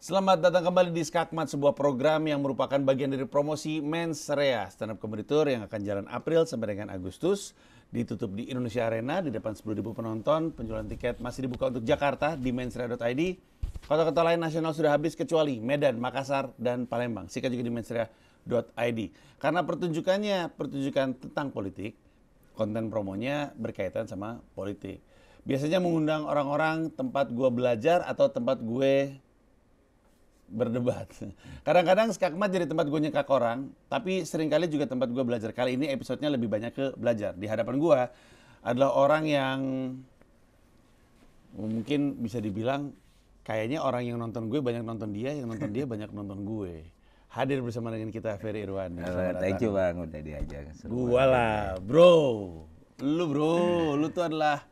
Selamat datang kembali di Skakmat, sebuah program yang merupakan bagian dari promosi Mensrea, stand up comedy tour yang akan jalan April sampai dengan Agustus. Ditutup di Indonesia Arena di depan 10.000 penonton. Penjualan tiket masih dibuka untuk Jakarta di mensrea.id. Kota-kota lain nasional sudah habis kecuali Medan, Makassar, dan Palembang. Sikat juga di mensrea.id. Karena pertunjukan tentang politik, konten promonya berkaitan sama politik. Biasanya mengundang orang-orang tempat gue belajar atau tempat gue berdebat. Kadang-kadang Skakmat jadi tempat gue nyekak orang, tapi seringkali juga tempat gue belajar. Kali ini episodenya lebih banyak ke belajar. Di hadapan gue adalah orang yang mungkin bisa dibilang kayaknya orang yang nonton gue banyak nonton dia, yang nonton dia banyak nonton gue. Hadir bersama dengan kita Ferry Irwandi. Thank you Bang, udah diajak. Gua lah, bro. Lu tuh adalah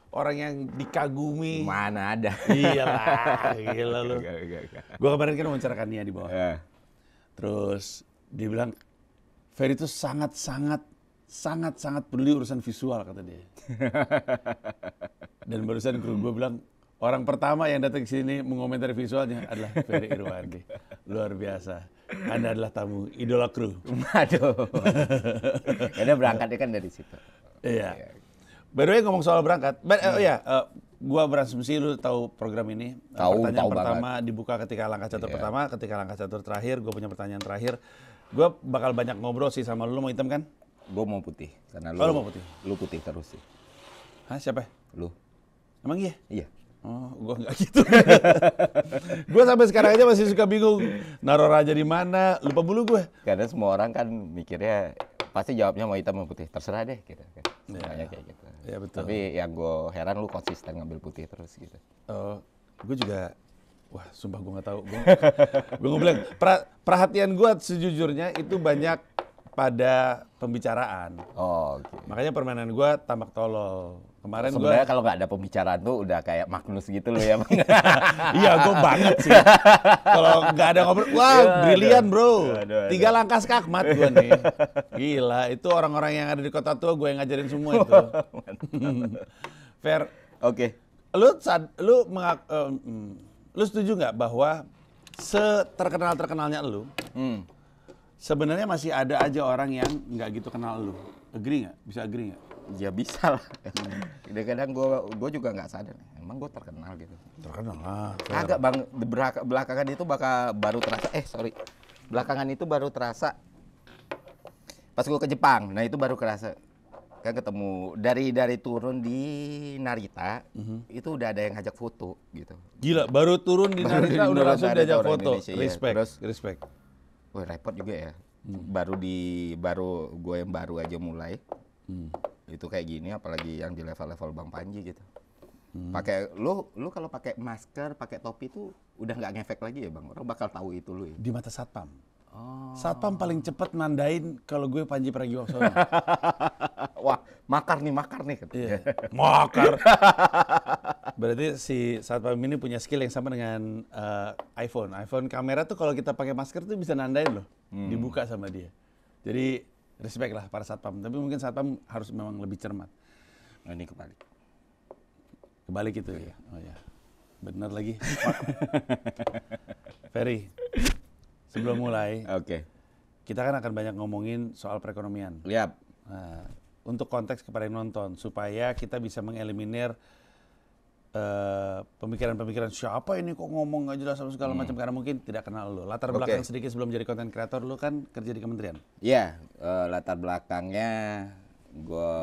orang yang dikagumi. Mana ada. Iyalah, gila lu. Gua kemarin kan wawancarakan Nia di bawah. Terus dia bilang, Ferry itu sangat peduli urusan visual, kata dia. Dan barusan kru gue bilang, orang pertama yang datang ke sini mengomentari visualnya adalah Ferry Irwandi. Luar biasa. Anda adalah tamu idola kru. Aduh. Karena berangkatnya kan dari situ. Iya. By the way, ngomong soal berangkat, gua berasumsi lu tahu program ini. Pertanyaan pertama banget. Dibuka ketika langkah catur pertama, ketika langkah catur terakhir, gue punya pertanyaan terakhir. Gue bakal banyak ngobrol sih sama lu mau hitam kan? Gue mau putih, karena lu mau putih. Lu putih terus sih. Hah, siapa? Lu. Emang iya? Iya. Oh, gue nggak gitu. Gue sampai sekarang aja masih suka bingung. Naruh raja di mana? Lupa bulu gue. Karena semua orang kan mikirnya pasti jawabnya mau hitam mau putih, terserah deh gitu. Semuanya kayak gitu. Ya betul. Tapi yang gue heran lu konsisten ngambil putih terus gitu. Gue juga, wah sumpah gue nggak tahu. Gue bilang perhatian gue sejujurnya itu banyak pada pembicaraan. Oh, okay. Makanya permainan gue tambak tolol. Kemarin sebenarnya kalau nggak ada pembicaraan tuh udah kayak Magnus gitu loh ya. Iya, gue banget sih. Kalau nggak ada ngobrol, wah brilian bro. 3 langkah Skakmat gue nih. Gila, itu orang-orang yang ada di kota tua gue yang ngajarin semua itu. Fair. Oke. Lu setuju nggak bahwa seterkenal-terkenalnya lu, sebenarnya masih ada aja orang yang nggak gitu kenal lu? Agree nggak? Bisa agree nggak? Ya bisa lah. Kadang-kadang gue juga nggak sadar. Emang gue terkenal gitu. Terkenal lah. Agak bang, belakangan itu baru terasa. Belakangan itu baru terasa. Pas gue ke Jepang, nah itu baru kerasa. Kan ketemu dari turun di Narita, itu udah ada yang ngajak foto gitu. Gila, baru turun di Narita udah langsung diajak foto. Respect. Wah, repot juga ya. Baru gue yang baru aja mulai. Itu kayak gini, apalagi yang di level-level Bang Panji gitu. Pakai lu kalau pakai masker, pakai topi itu udah nggak ngefek lagi ya Bang. Orang bakal tahu itu lu ya. Di mata satpam. Satpam paling cepat nandain kalau gue Panji Pragiwaksono. Wah, makar nih. Iya. Makar. Berarti si satpam ini punya skill yang sama dengan iPhone. iPhone kamera tuh kalau kita pakai masker tuh bisa nandain loh. Dibuka sama dia. Jadi respect lah para satpam, tapi mungkin satpam harus memang lebih cermat. Nah, ini kebalik. Kebalik gitu ya? Oh ya, benar lagi. Ferry, sebelum mulai, kita kan akan banyak ngomongin soal perekonomian. Lihat. Nah, untuk konteks kepada yang nonton, supaya kita bisa mengeliminir pemikiran-pemikiran siapa ini kok ngomong nggak jelas sama segala macam, karena mungkin tidak kenal lu. Latar belakang sedikit sebelum jadi konten kreator, lu kan kerja di kementerian. Iya, latar belakangnya gue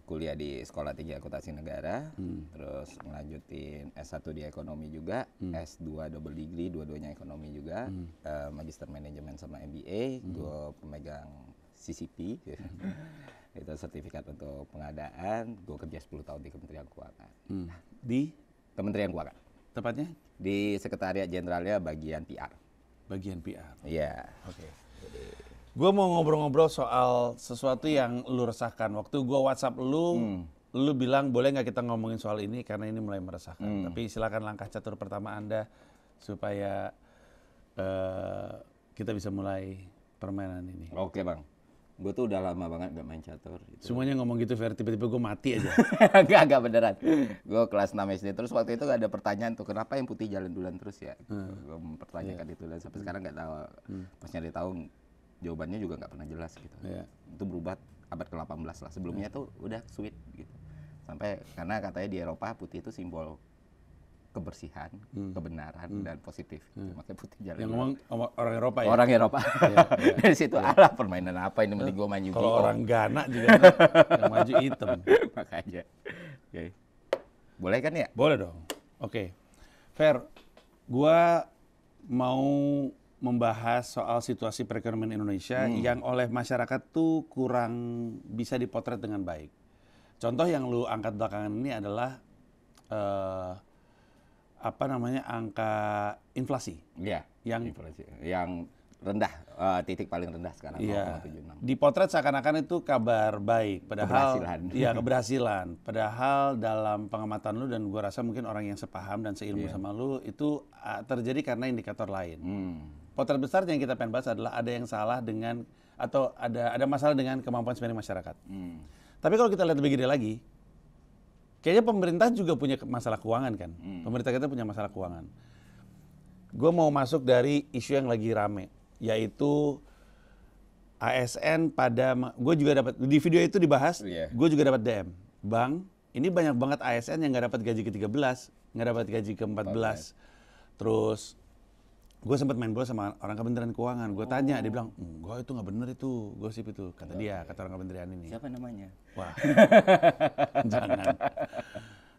kuliah di Sekolah Tinggi Akuntansi Negara, terus melanjutin S1 di ekonomi juga, S2 double degree, dua-duanya ekonomi juga, magister manajemen sama MBA, gue pemegang CCP, itu sertifikat untuk pengadaan, gue kerja 10 tahun di Kementerian Keuangan. Di? Kementerian Keuangan. Tepatnya? Di Sekretariat Jenderalnya bagian PR. Bagian PR? Iya. Oke. Gue mau ngobrol-ngobrol soal sesuatu yang lu resahkan. Waktu gue WhatsApp lu bilang boleh nggak kita ngomongin soal ini karena ini mulai meresahkan. Tapi silakan langkah catur pertama Anda supaya kita bisa mulai permainan ini. Oke Bang. Gue tuh udah lama banget gak main catur. Gitu. Semuanya ngomong gitu, Fer. Tiba-tiba gue mati aja. Enggak beneran. Gue kelas 6 SD. Terus waktu itu gak ada pertanyaan tuh, kenapa yang putih jalan duluan terus ya? Gue mempertanyakan itu dan sampai sekarang gak tahu. Pas nyari tahu jawabannya juga gak pernah jelas gitu. Itu berubah abad ke-18 lah. Sebelumnya tuh udah sweet gitu. Sampai karena katanya di Eropa putih itu simbol kebersihan, kebenaran dan positif. Makanya putih jalan. Yang ngomong orang Eropa ya. Orang Eropa. Dari situ alah permainan apa ini mending gue main Yu-Gi-Oh. Kalau orang Ghana juga yang maju hitam. Makanya. Oke. Boleh kan ya? Boleh dong. Oke. Fer, gua mau membahas soal situasi perekonomian Indonesia yang oleh masyarakat tuh kurang bisa dipotret dengan baik. Contoh yang lu angkat belakangan ini adalah angka inflasi. Iya. Inflasi yang rendah, titik paling rendah sekarang. Iya. 0,76. Dipotret seakan-akan itu kabar baik, padahal Keberhasilan. Iya, keberhasilan. Padahal dalam pengamatan lu dan gua rasa mungkin orang yang sepaham dan seilmu sama lu itu terjadi karena indikator lain. Potret besar yang kita pengen bahas adalah ada yang salah dengan atau ada masalah dengan kemampuan spending masyarakat. Tapi kalau kita lihat lebih gede lagi, kayaknya pemerintah juga punya masalah keuangan kan. Pemerintah kita punya masalah keuangan. Gue mau masuk dari isu yang lagi rame, yaitu ASN gue juga dapat, di video itu dibahas, gue juga dapat DM. Bang, ini banyak banget ASN yang nggak dapat gaji ke-13, nggak dapat gaji ke-14. Terus gue sempat main bola sama orang Kementerian Keuangan. Gue tanya, dia bilang, enggak itu nggak bener itu, gosip itu. Kata dia, kata orang kementerian ini. Siapa namanya? Wah, jangan.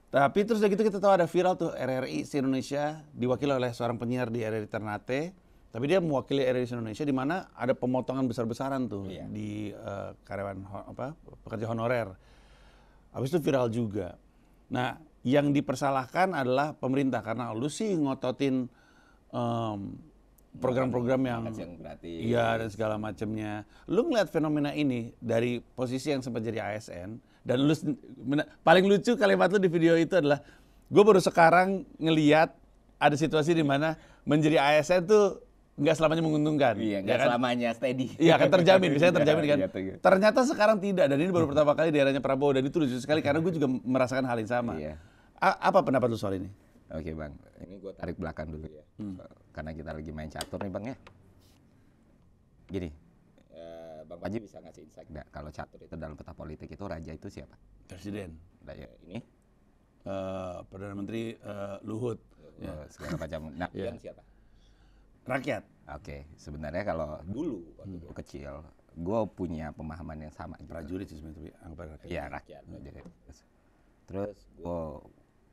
Tapi terus udah gitu kita tahu ada viral tuh RRI Indonesia diwakili oleh seorang penyiar di RRI Ternate. Tapi dia mewakili RRI Indonesia di mana ada pemotongan besar-besaran tuh di karyawan pekerja honorer. Habis itu viral juga. Nah, yang dipersalahkan adalah pemerintah karena lu sih ngototin program-program yang iya dan segala macamnya. Lu ngeliat fenomena ini dari posisi yang sempat jadi ASN dan lu paling lucu kalimat lu di video itu adalah gue baru sekarang ngeliat ada situasi di mana menjadi ASN tuh nggak selamanya menguntungkan. Iya, nggak kan? Selamanya steady. Iya kan terjamin, biasanya terjamin kan. Ternyata sekarang tidak dan ini baru pertama kali di eranya Prabowo dan itu lucu sekali karena gue juga merasakan hal yang sama. Iya. Apa pendapat lu soal ini? Oke Bang, ini gue tarik belakang dulu ya, karena kita lagi main catur nih Bang ya. Gini, Bang Panji bisa ngasih insight nggak kalau catur itu dalam peta politik itu raja itu siapa? Presiden. Raja ini? Perdana Menteri Luhut. Segala macam. Nah, yang siapa? Rakyat. Oke, sebenarnya kalau dulu waktu gue kecil, gue punya pemahaman yang sama. Prajurit sih sebenarnya, rakyat. Iya rakyat. Terus gue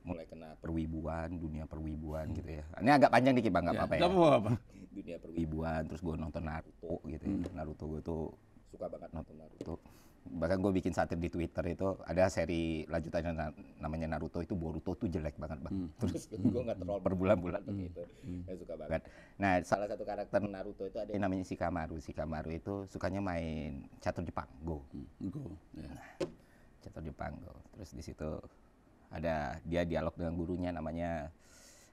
mulai kena perwibuan, dunia perwibuan gitu ya. Ini agak panjang dikit Bang, nggak apa-apa ya. Nggak apa-apa. Dunia perwibuan, terus gue nonton Naruto gitu ya. Naruto gue tuh suka banget nonton Naruto. Bahkan gue bikin satir di Twitter itu, ada seri lanjutannya namanya Naruto itu Boruto tuh jelek banget Bang. Terus gue nggak terlalu berbulan-bulan begitu. Saya suka banget. Nah, salah satu karakter Naruto itu ada yang namanya Shikamaru. Shikamaru itu sukanya main catur Jepang, Go. Nah, catur Jepang, Go. Terus di situ ada dia dialog dengan gurunya namanya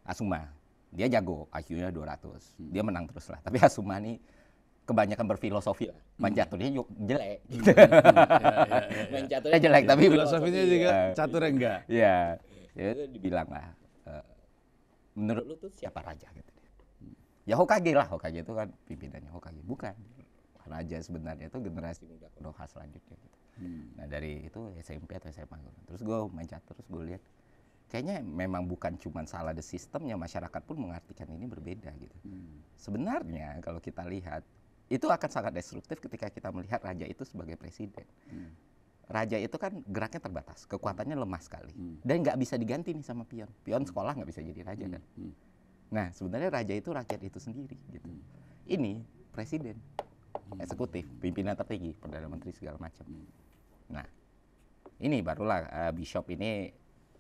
Asuma. Dia jago, IQ-nya 200. Dia menang terus lah. Tapi Asuma nih kebanyakan berfilosofi lah. Main caturnya jelek. Main caturnya jelek tapi filosofinya juga caturnya enggak. Iya. Ya itu dibilang lah. Menurut lu tuh siapa raja gitu. Ya Hokage lah. Hokage itu kan pimpinannya Hokage. Bukan. Raja sebenarnya itu generasi muda Konoha selanjutnya gitu. Nah dari itu SMP atau SMA terus gue main catur terus gue lihat kayaknya memang bukan cuma salah the sistemnya, masyarakat pun mengartikan ini berbeda gitu. Sebenarnya kalau kita lihat itu akan sangat destruktif ketika kita melihat raja itu sebagai presiden. Raja itu kan geraknya terbatas, kekuatannya lemah sekali dan nggak bisa diganti nih sama pion. Pion sekolah nggak bisa jadi raja kan. Nah sebenarnya raja itu rakyat itu sendiri gitu. Ini presiden, eksekutif, pimpinan tertinggi, perdana menteri segala macam. Nah, ini barulah Bishop ini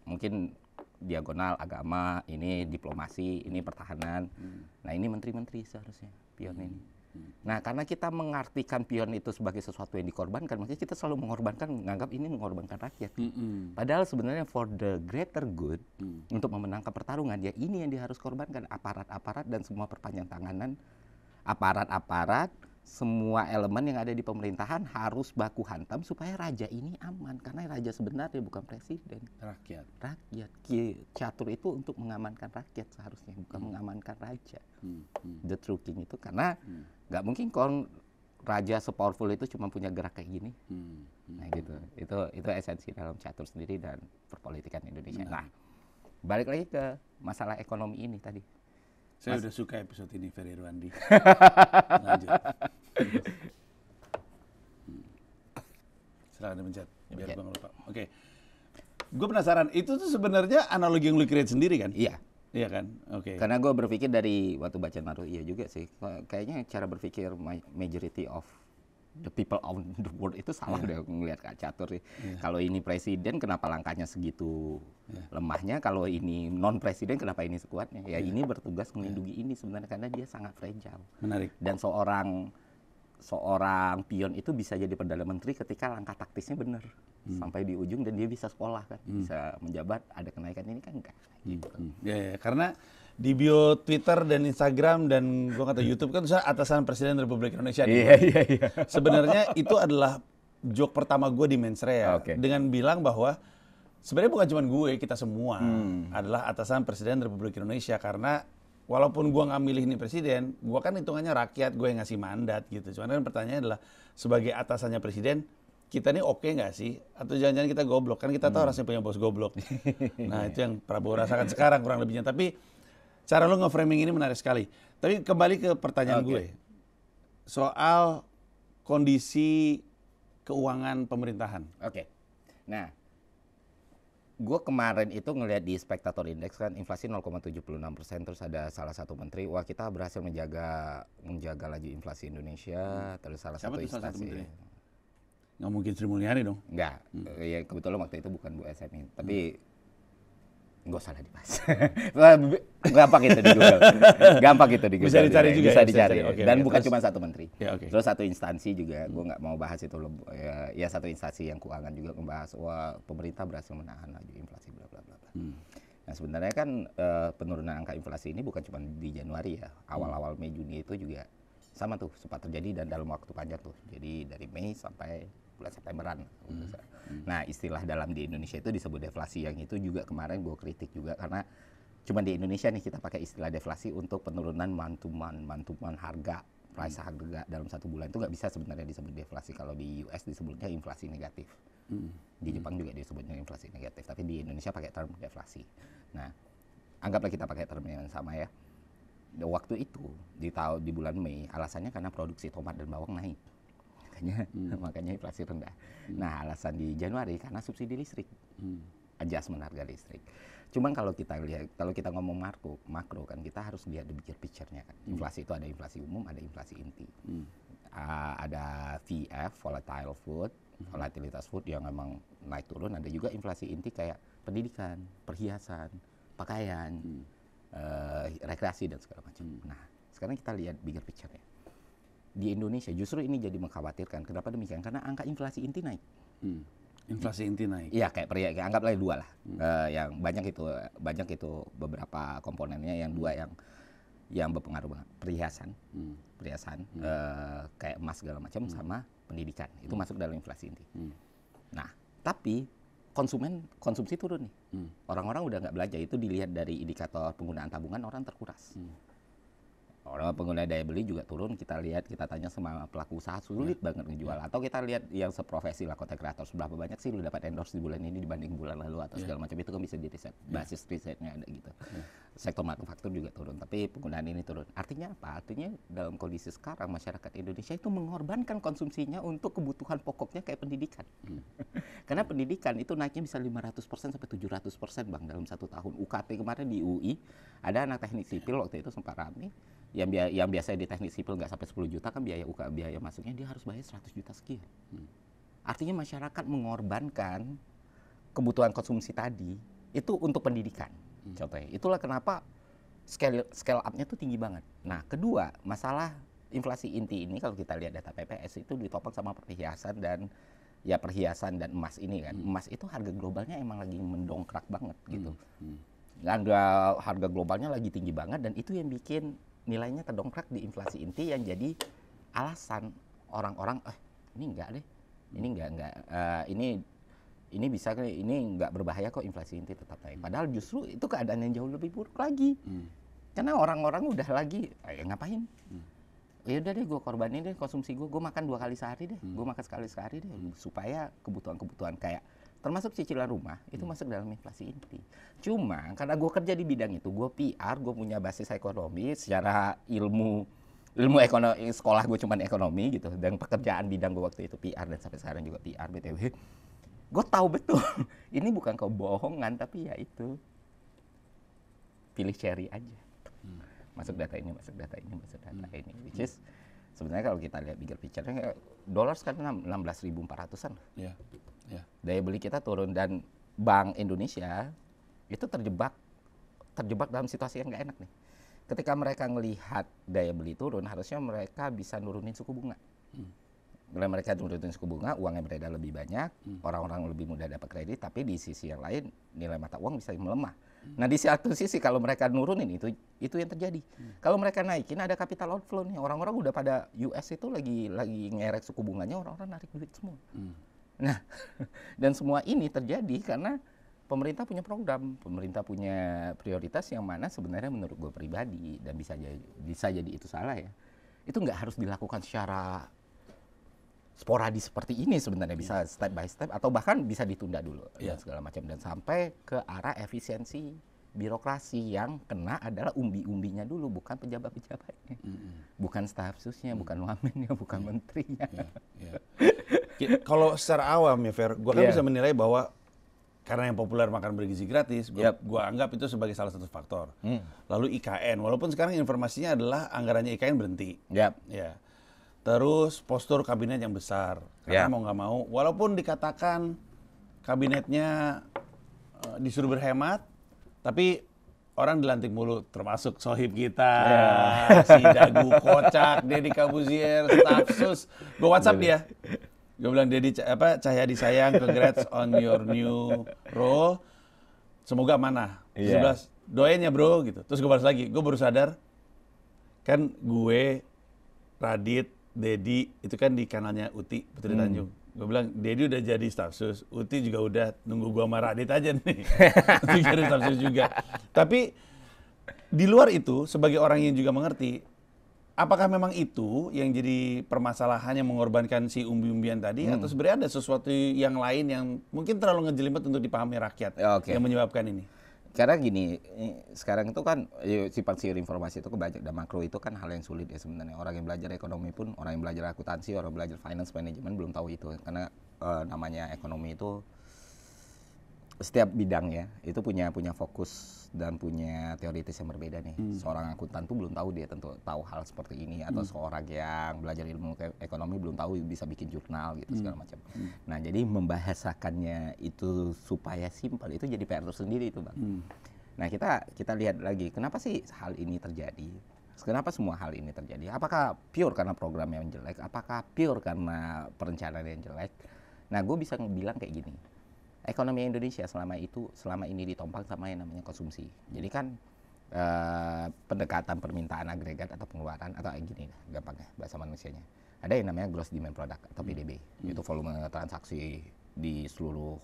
mungkin diagonal agama, ini diplomasi, ini pertahanan. Nah, ini menteri-menteri seharusnya pion ini. Nah, karena kita mengartikan pion itu sebagai sesuatu yang dikorbankan, makanya kita selalu mengorbankan, menganggap ini mengorbankan rakyat. Padahal sebenarnya for the greater good, untuk memenangkan pertarungan, ya ini yang dia harus korbankan, aparat-aparat dan semua perpanjang tanganan, aparat-aparat, semua elemen yang ada di pemerintahan harus baku hantam supaya raja ini aman, karena raja sebenarnya bukan presiden, Rakyat. Catur itu untuk mengamankan rakyat seharusnya, bukan mengamankan raja. The true king itu, karena nggak mungkin raja se-powerful itu cuma punya gerak kayak gini. Nah gitu, itu esensi dalam catur sendiri dan perpolitikan Indonesia. Nah, balik lagi ke masalah ekonomi ini tadi. Saya udah suka episode ini, Ferry Irwandi. Lanjut. Silakan dipencet, biar gue nggak lupa. Oke. Gue penasaran, itu tuh sebenarnya analogi yang lu create sendiri kan? Iya. Iya kan? Oke. Karena gue berpikir dari waktu baca Naruh, iya juga sih. Kayaknya cara berpikir majority of the people on the world itu salah deh ngelihat Kak Catur sih. Kalau ini presiden, kenapa langkahnya segitu lemahnya? Kalau ini non presiden, kenapa ini sekuatnya? Ya ini bertugas melindungi ini sebenarnya karena dia sangat fragile. Menarik. Dan seorang pion itu bisa jadi perdana menteri ketika langkah taktisnya benar sampai di ujung dan dia bisa sekolah kan, bisa menjabat, ada kenaikan, ini kan enggak. Gitu. Ya, karena di bio Twitter dan Instagram dan gua kata YouTube kan tulisan atasan Presiden Republik Indonesia. Iya. Sebenarnya itu adalah joke pertama gue di Mensreya dengan bilang bahwa sebenarnya bukan cuma gue, kita semua adalah atasan Presiden Republik Indonesia, karena walaupun gue nggak milih ini presiden, gue kan hitungannya rakyat, gue yang ngasih mandat gitu. Cuman kan pertanyaannya adalah sebagai atasannya presiden, kita ini oke nggak sih? Atau jangan-jangan kita goblok? Kan kita tahu rasanya punya bos goblok. Nah itu yang Prabowo rasakan sekarang kurang lebihnya. Tapi cara lo nge-framing ini menarik sekali. Tapi kembali ke pertanyaan gue. Soal kondisi keuangan pemerintahan. Oke. Nah, gue kemarin itu ngelihat di Spectator Index kan inflasi 0,76%, terus ada salah satu menteri, wah kita berhasil menjaga laju inflasi Indonesia, terus salah satu instansi. Nggak mungkin Sri Mulyani dong? Enggak, ya kebetulan waktu itu bukan Bu SMI, tapi nggak usah lah dibahas. Gampang itu di Google. Gampang itu di Google. Bisa dicari juga. Bisa dicari. Dan bukan terus, cuma satu menteri. Ya, Terus satu instansi juga, gue nggak mau bahas itu. Ya satu instansi yang keuangan juga membahas, wah pemerintah berhasil menahan laju inflasi, bla bla bla. Nah sebenarnya kan penurunan angka inflasi ini bukan cuma di Januari ya. Awal-awal Mei Juni itu juga sama tuh, sempat terjadi dan dalam waktu panjang tuh. Jadi dari Mei sampai bulan Septemberan. Nah istilah dalam di Indonesia itu disebut deflasi, yang itu juga kemarin gue kritik juga karena cuma di Indonesia nih kita pakai istilah deflasi untuk penurunan mantuman harga, price harga dalam satu bulan, itu nggak bisa sebenarnya disebut deflasi. Kalau di US disebutnya inflasi negatif, di Jepang juga disebutnya inflasi negatif, tapi di Indonesia pakai term deflasi. Nah anggaplah kita pakai term yang sama ya. Waktu itu di bulan Mei alasannya karena produksi tomat dan bawang naik. Makanya inflasi rendah. Nah alasan di Januari karena subsidi listrik, adjustment harga listrik. Cuman kalau kita lihat, kalau kita ngomong makro kan kita harus lihat the bigger picture-nya kan. Inflasi itu ada inflasi umum, ada inflasi inti. Ada VF, volatile food, volatilitas food yang memang naik turun. Ada juga inflasi inti kayak pendidikan, perhiasan, pakaian, rekreasi dan segala macam. Nah sekarang kita lihat bigger picture-nya. Di Indonesia justru ini jadi mengkhawatirkan. Kenapa demikian? Karena angka inflasi inti naik. Inflasi inti naik. Iya, kayak anggaplah dua lah. Yang banyak itu beberapa komponennya, yang dua yang berpengaruh banget. Perhiasan, kayak emas segala macam, sama pendidikan. Itu masuk dalam inflasi inti. Nah, tapi konsumsi turun nih. Orang-orang udah nggak belanja. Itu dilihat dari indikator penggunaan tabungan, orang terkuras. Orang pengguna daya beli juga turun. Kita lihat, kita tanya sama pelaku usaha, sulit banget ngejual. Atau kita lihat yang seprofesi lah, content creator, seberapa banyak sih lu dapat endorse di bulan ini dibanding bulan lalu atau segala macam. Itu kan bisa di riset, basis risetnya ada gitu. Sektor manufaktur juga turun, tapi penggunaan ini turun. Artinya apa? Artinya dalam kondisi sekarang masyarakat Indonesia itu mengorbankan konsumsinya untuk kebutuhan pokoknya kayak pendidikan. Karena pendidikan itu naiknya bisa 500% sampai 700% Bang dalam satu tahun. UKT kemarin di UI ada anak teknik sipil waktu itu sempat rame. Yang biasanya di teknik sipil nggak sampai 10 juta kan biaya masuknya dia harus bayar 100 juta sekian. Artinya masyarakat mengorbankan kebutuhan konsumsi tadi itu untuk pendidikan. Contohnya, itulah kenapa scale up-nya tuh tinggi banget. Nah, kedua, masalah inflasi inti ini kalau kita lihat data PPS itu ditopang sama perhiasan dan emas ini kan. Emas itu harga globalnya emang lagi mendongkrak banget gitu. Harga globalnya lagi tinggi banget dan itu yang bikin nilainya terdongkrak di inflasi inti yang jadi alasan orang-orang ini enggak deh, ini enggak ini bisa ini enggak berbahaya kok, inflasi inti tetap naik. Padahal justru itu keadaan yang jauh lebih buruk lagi. Karena orang-orang udah lagi ngapain? Ya udah deh, gue korbanin deh konsumsi gue makan 2 kali sehari deh, gue makan sekali sehari deh, supaya kebutuhan-kebutuhan kayak termasuk cicilan rumah itu masuk dalam inflasi inti. Cuma karena gue kerja di bidang itu, gue PR, gue punya basis ekonomi, secara ilmu ekonomi, sekolah gue cuman ekonomi gitu, dan pekerjaan bidang gue waktu itu PR, dan sampai sekarang juga PR BTW. Gue tahu betul ini bukan kebohongan, tapi ya itu pilih cherry aja. Masuk data ini, masuk data ini, masuk data ini. Which is sebenarnya kalau kita lihat bigger picture-nya, dolar sekarang 16.400-an. Yeah. Yeah. Daya beli kita turun, dan Bank Indonesia itu terjebak dalam situasi yang nggak enak nih. Ketika mereka ngelihat daya beli turun, harusnya mereka bisa nurunin suku bunga. Bila mereka nurunin suku bunga, uangnya beredar lebih banyak, orang-orang lebih mudah dapat kredit, tapi di sisi yang lain nilai mata uang bisa melemah. Nah, di satu sisi kalau mereka nurunin itu yang terjadi. Kalau mereka naikin, ada capital outflow nih. Orang-orang udah pada US itu lagi ngerek suku bunganya, orang-orang narik duit semua. Nah, dan semua ini terjadi karena pemerintah punya program, pemerintah punya prioritas yang mana sebenarnya menurut gue pribadi, dan bisa jadi itu salah ya. Itu nggak harus dilakukan secara sporadis seperti ini sebenarnya, bisa step by step atau bahkan bisa ditunda dulu dan segala macam, dan sampai ke arah efisiensi birokrasi yang kena adalah umbi-umbinya dulu, bukan pejabat-pejabatnya, bukan staf susnya, bukan wamennya, bukan menterinya. Kalau secara awam ya Fer, gue kan bisa menilai bahwa karena yang populer makan bergizi gratis, gue anggap itu sebagai salah satu faktor. Lalu IKN, walaupun sekarang informasinya adalah anggarannya IKN berhenti. Ya. Terus postur kabinet yang besar, karena mau nggak mau, walaupun dikatakan kabinetnya disuruh berhemat, tapi orang dilantik mulu, termasuk sohib kita, si Dagu Kocak, Deddy Corbuzier, staf sus. Gue WhatsApp dia, gue bilang Deddy Cahyadi sayang, congrats on your new role, semoga amanah. 11 doain ya bro gitu. Terus gue balas lagi, gue baru sadar kan gue, Radit, Dedi itu kan di kanalnya Uti Putri Tanjung. Gue bilang Dedi udah jadi staf sus, Uti juga udah nunggu gua sama Radit aja nih. Uti jadi staf sus juga. Tapi di luar itu, sebagai orang yang juga mengerti, apakah memang itu yang jadi permasalahan yang mengorbankan si umbi-umbian tadi, atau sebenarnya ada sesuatu yang lain yang mungkin terlalu ngejelimet untuk dipahami rakyat yang menyebabkan ini? Karena gini, sekarang itu kan sifat siur informasi itu banyak, dan makro itu kan hal yang sulit ya sebenarnya. Orang yang belajar ekonomi pun, orang yang belajar akuntansi, orang yang belajar finance management belum tahu itu. Karena namanya ekonomi itu setiap bidangnya itu punya fokus dan punya teoritis yang berbeda nih. Seorang akuntan tuh belum tahu dia tentu tahu hal seperti ini, atau seorang yang belajar ilmu ekonomi belum tahu bisa bikin jurnal gitu segala macam. Nah, jadi membahasakannya itu supaya simpel itu jadi PR tersendiri itu, Bang. Nah, kita lihat lagi kenapa sih hal ini terjadi? Kenapa semua hal ini terjadi? Apakah pure karena program yang jelek? Apakah pure karena perencanaan yang jelek? Nah, gue bisa bilang kayak gini. Ekonomi Indonesia selama ini ditompang sama yang namanya konsumsi. Jadi kan pendekatan permintaan agregat atau pengeluaran, atau gini gampangnya bahasa manusianya. Ada yang namanya gross demand product atau PDB, yaitu volume transaksi di seluruh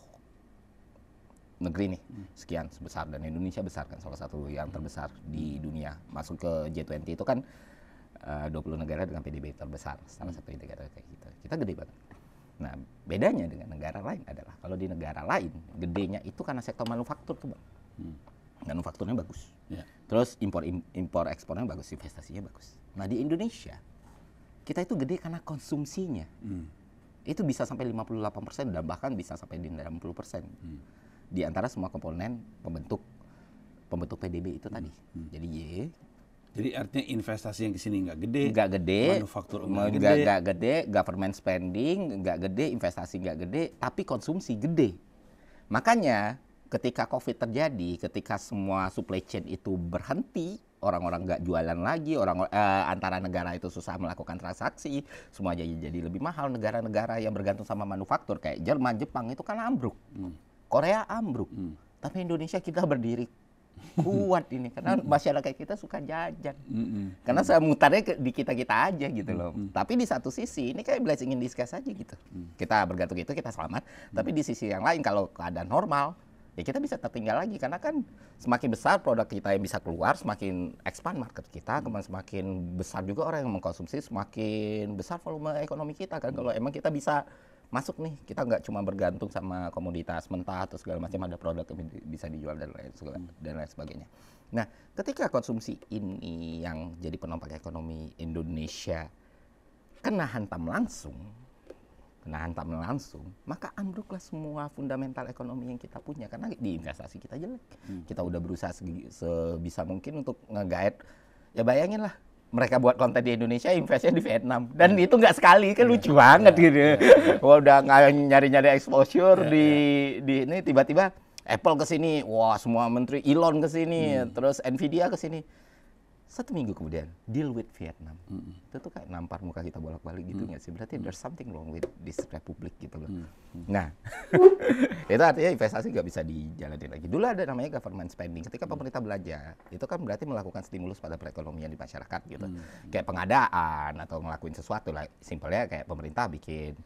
negeri nih sekian sebesar, dan Indonesia besar kan, salah satu yang terbesar di dunia. Masuk ke G20 itu kan 20 negara dengan PDB terbesar, salah satu negara kayak gitu. Kita gede banget. Nah, bedanya dengan negara lain adalah kalau di negara lain gedenya itu karena sektor manufaktur tuh, Bang. Manufakturnya bagus. Terus impor ekspornya bagus, investasinya bagus. Nah, di Indonesia kita itu gede karena konsumsinya. Itu bisa sampai 58% dan bahkan bisa sampai di 60%. Di antara semua komponen pembentuk PDB itu tadi. Jadi artinya investasi yang kesini nggak gede, manufaktur nggak gede, government spending nggak gede, investasi nggak gede, tapi konsumsi gede. Makanya ketika COVID terjadi, ketika semua supply chain itu berhenti, orang-orang nggak jualan lagi, antara negara itu susah melakukan transaksi, semua jadi lebih mahal. Negara-negara yang bergantung sama manufaktur kayak Jerman, Jepang itu kan ambruk, Korea ambruk, tapi Indonesia kita berdiri kuat ini karena masyarakat kita suka jajan. Karena semutarnya di kita-kita aja gitu loh. Tapi di satu sisi ini kayak blessing in disguise aja gitu. Kita bergantung itu kita selamat, tapi di sisi yang lain kalau keadaan normal ya kita bisa tertinggal lagi karena kan semakin besar produk kita yang bisa keluar, semakin expand market kita, kemudian semakin besar juga orang yang mengkonsumsi, semakin besar volume ekonomi kita kan. Kalau emang kita bisa masuk nih, kita nggak cuma bergantung sama komoditas mentah atau segala macam, ada produk yang bisa dijual dan lain sebagainya. Nah, ketika konsumsi ini yang jadi penopang ekonomi Indonesia kena hantam langsung, maka ambruklah semua fundamental ekonomi yang kita punya karena di investasi kita jelek. Kita udah berusaha sebisa mungkin untuk nge-guide, ya bayangin lah. Mereka buat konten di Indonesia, investnya di Vietnam. Dan itu nggak sekali, kan lucu banget gitu. Wah, udah nyari-nyari exposure di ini, tiba-tiba Apple ke sini, wah semua menteri, Elon ke sini, terus Nvidia ke sini. 1 minggu kemudian, deal with Vietnam. Itu tuh kayak nampar muka kita bolak-balik gitu nggak sih? Berarti there's something wrong with this republic gitu loh. Nah, itu artinya investasi nggak bisa dijalani lagi. Dulu ada namanya government spending. Ketika pemerintah belanja, itu kan berarti melakukan stimulus pada perekonomian di masyarakat gitu. Kayak pengadaan atau ngelakuin sesuatu lah. Simpelnya kayak pemerintah bikin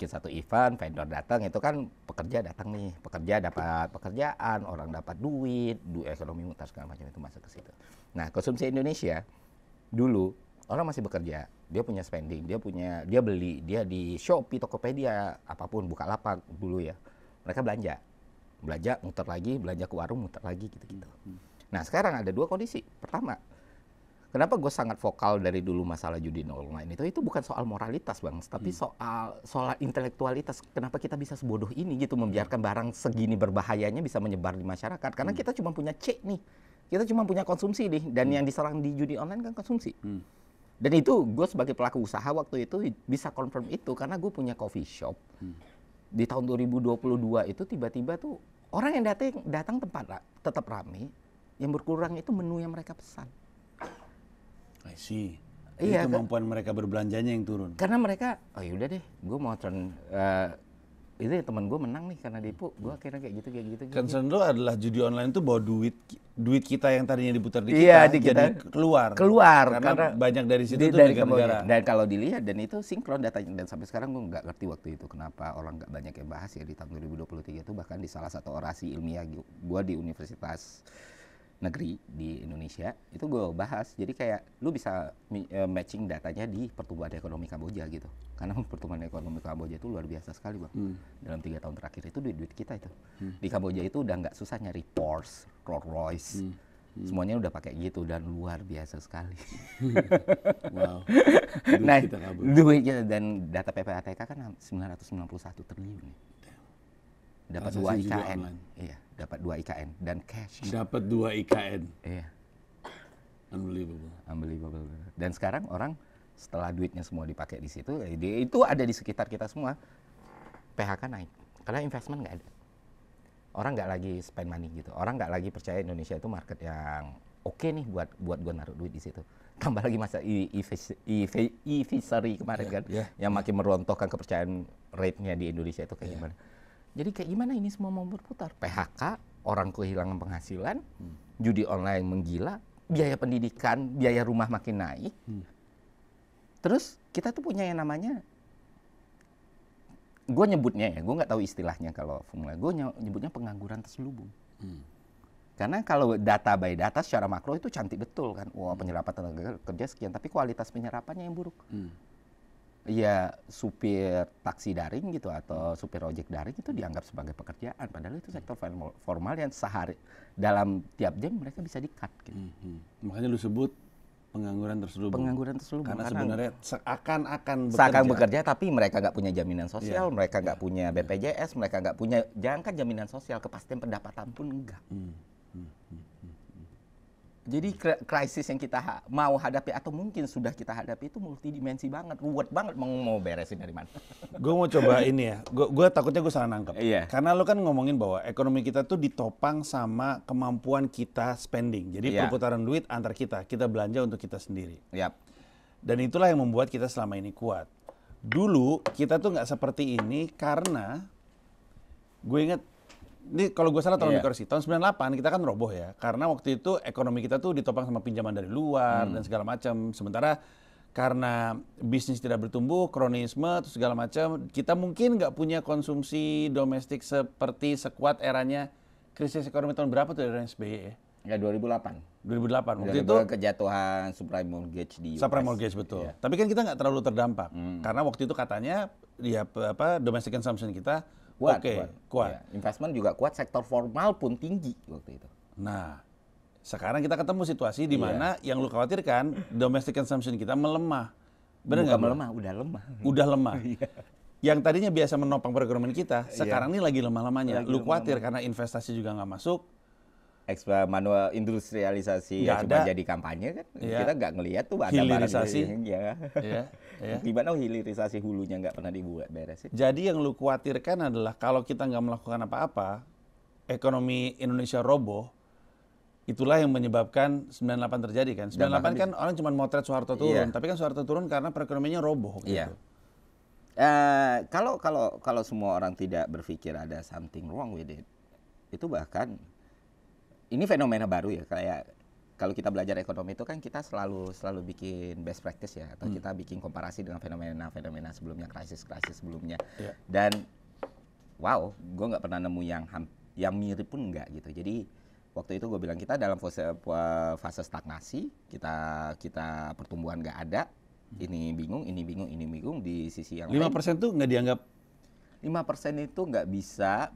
satu event, vendor datang, itu kan pekerja datang nih, pekerja dapat pekerjaan, orang dapat duit, ekonomi mutar segala macam itu masuk ke situ. Nah, konsumsi Indonesia dulu orang masih bekerja, dia punya spending, dia beli, dia di Shopee, Tokopedia, apapun, Bukalapak dulu ya. Mereka belanja muter lagi, belanja ke warung muter lagi gitu-gitu. Nah, sekarang ada 2 kondisi. Pertama, kenapa gue sangat vokal dari dulu masalah judi online itu bukan soal moralitas bang, tapi soal intelektualitas. Kenapa kita bisa sebodoh ini gitu membiarkan barang segini berbahayanya bisa menyebar di masyarakat? Karena kita cuma punya C nih, kita cuma punya konsumsi nih, dan yang diserang di judi online kan konsumsi. Dan itu gue sebagai pelaku usaha waktu itu bisa confirm itu karena gue punya coffee shop. Di tahun 2022 itu tiba-tiba tuh orang yang datang tempat tetap ramai, yang berkurang itu menu yang mereka pesan. I see. Iya, kemampuan mereka berbelanjanya yang turun. Karena mereka, oh yaudah deh, gue mau turn, itu ya teman gue menang nih karena Depo, gue akhirnya kayak gitu. Concern lo adalah judi online itu bawa duit kita yang tadinya diputar di iya, kita, jadi keluar karena banyak dari situ tuh negara-negara. Dan kalau dilihat, dan itu sinkron datanya, dan sampai sekarang gue nggak ngerti waktu itu kenapa orang nggak banyak yang bahas ya di tahun 2023 itu, bahkan di salah satu orasi ilmiah gue di Universitas Negeri di Indonesia itu gue bahas. Jadi kayak lu bisa matching datanya di pertumbuhan ekonomi Kamboja gitu, karena pertumbuhan ekonomi Kamboja itu luar biasa sekali bang. Dalam 3 tahun terakhir itu duit kita itu di Kamboja itu udah nggak susah nyari Porsche, Rolls Royce, semuanya udah pakai gitu, dan luar biasa sekali. Wow. Nah, duit kita, dan data PPATK kan 991 triliun nih. Dapat 2 IKN. Iya, dapat 2 IKN dan cash. Dapat 2 IKN. Iya. Unbelievable. Dan sekarang orang setelah duitnya semua dipakai di situ, itu ada di sekitar kita semua. PHK naik karena investment nggak ada. Orang nggak lagi spend money gitu. Orang nggak lagi percaya Indonesia itu market yang oke nih buat gue naruh duit di situ. Tambah lagi masa e-fishery kemarin kan, yang makin merontokkan kepercayaan rate-nya di Indonesia itu kayak gimana. Jadi kayak gimana ini semua mau berputar? PHK, orang kehilangan penghasilan, judi online menggila, biaya pendidikan, biaya rumah makin naik. Terus kita tuh punya yang namanya, gue nyebutnya ya, gue nggak tahu istilahnya kalau formula, gue nyebutnya pengangguran terselubung. Karena kalau data by data secara makro itu cantik betul kan, wah penyerapan tenaga kerja sekian, tapi kualitas penyerapannya yang buruk. Ya supir taksi daring gitu atau supir ojek daring itu dianggap sebagai pekerjaan, padahal itu sektor formal yang sehari dalam tiap jam mereka bisa di-cut gitu. Makanya lu sebut pengangguran terselubung. Karena sebenarnya seakan-akan bekerja tapi mereka nggak punya jaminan sosial, mereka nggak punya BPJS, mereka nggak punya, jangankan jaminan sosial, kepastian pendapatan pun enggak. Jadi krisis yang kita mau hadapi atau mungkin sudah kita hadapi itu multidimensi banget, ruwet banget, mau beresin dari mana. Gue mau coba ini ya, gue takutnya gue salah nangkep. Karena lo kan ngomongin bahwa ekonomi kita tuh ditopang sama kemampuan kita spending. Jadi perputaran duit antar kita belanja untuk kita sendiri. Dan itulah yang membuat kita selama ini kuat. Dulu kita tuh nggak seperti ini karena gue ingat ini kalau gue salah tolong Iya. dikoreksi. Tahun 98 kita kan roboh ya. Karena waktu itu ekonomi kita tuh ditopang sama pinjaman dari luar dan segala macam. Sementara karena bisnis tidak bertumbuh, kronisme, terus segala macam, kita mungkin nggak punya konsumsi domestik seperti sekuat eranya krisis ekonomi tahun berapa tuh era SBY ya? Ya 2008. 2008. Waktu Waktu itu kejatuhan subprime mortgage di US. subprime mortgage betul. Tapi kan kita nggak terlalu terdampak. Karena waktu itu katanya ya domestic consumption kita Kuat, kuat. Ya, investment juga kuat, sektor formal pun tinggi waktu itu. Nah, sekarang kita ketemu situasi di mana yang lu khawatirkan domestic consumption kita melemah. Benar Bukan nggak? Bro? melemah, udah lemah. Udah lemah. Yang tadinya biasa menopang perekonomian kita, sekarang ini lagi lemah-lemahnya. Lu khawatir karena investasi juga nggak masuk. Manual industrialisasi Nggak ya cuma ada. jadi kampanye kan. Iya. Kita nggak ngelihat tuh ada Hilirisasi. ya. Ya. Gimana hilirisasi hulunya nggak pernah dibuat beresin. Jadi yang lu khawatirkan adalah kalau kita nggak melakukan apa-apa, ekonomi Indonesia roboh, itulah yang menyebabkan 98 terjadi kan. 98 kan orang cuma motret Soeharto turun, tapi kan Soeharto turun karena perekonomiannya roboh waktu Iya. itu. Kalau semua orang tidak berpikir ada something wrong with it, itu bahkan ini fenomena baru ya, kayak kalau kita belajar ekonomi itu kan kita selalu bikin best practice ya, atau kita bikin komparasi dengan fenomena sebelumnya, krisis sebelumnya. Iya. Dan wow, gue nggak pernah nemu yang mirip pun nggak gitu. Jadi waktu itu gue bilang kita dalam fase stagnasi, kita pertumbuhan nggak ada, ini bingung, di sisi yang 5% tuh nggak dianggap 5% itu nggak bisa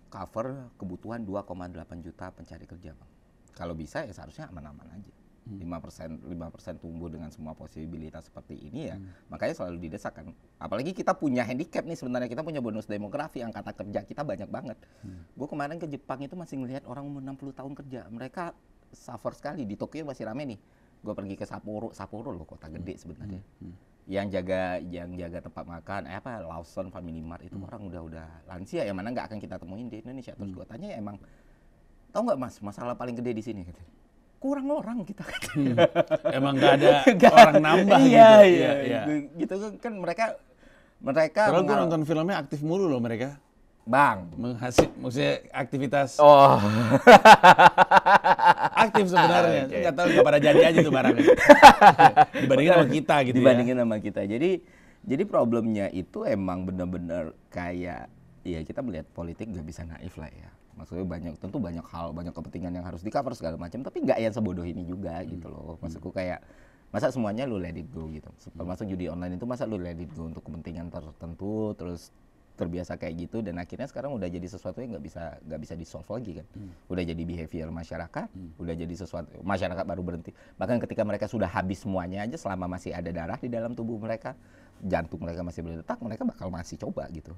cover kebutuhan 2,8 juta pencari kerja, Bang. Kalau bisa ya seharusnya aman-aman aja. 5% tumbuh dengan semua posibilitas seperti ini ya, makanya selalu didesak kan. Apalagi kita punya handicap nih sebenarnya, kita punya bonus demografi, angkatan kerja kita banyak banget. Gue kemarin ke Jepang itu masih ngelihat orang umur 60 tahun kerja, mereka suffer sekali. Di Tokyo masih rame nih. Gue pergi ke Sapporo loh, kota gede sebenarnya. Yang jaga tempat makan, Lawson, Family Mart itu orang udah lansia, yang mana nggak akan kita temuin di Indonesia. Terus gue tanya, emang tahu nggak Mas, masalah paling gede di sini? Kurang orang kita. emang nggak ada orang nambah iya. Gitu kan mereka Kalau gue nonton filmnya aktif mulu loh mereka. Bang, Maksudnya aktivitas oh aktif sebenarnya. Nggak tahu nggak pada jadi aja tuh barangnya. Dibandingin sama kita gitu dibandingin sama kita. Jadi problemnya itu emang benar-benar kayak ya kita melihat politik nggak bisa naif lah ya. Maksudnya tentu banyak hal, banyak kepentingan yang harus di-cover segala macam, tapi nggak yang sebodoh ini juga gitu loh. Maksudku kayak masa semuanya lu let it go gitu. Termasuk judi online itu masa lu let it go untuk kepentingan tertentu, terus terbiasa kayak gitu, dan akhirnya sekarang udah jadi sesuatu yang nggak bisa di-solve lagi kan. Udah jadi behavior masyarakat, udah jadi sesuatu masyarakat baru berhenti. Bahkan ketika mereka sudah habis semuanya aja, selama masih ada darah di dalam tubuh mereka, jantung mereka masih berdetak, mereka bakal masih coba gitu.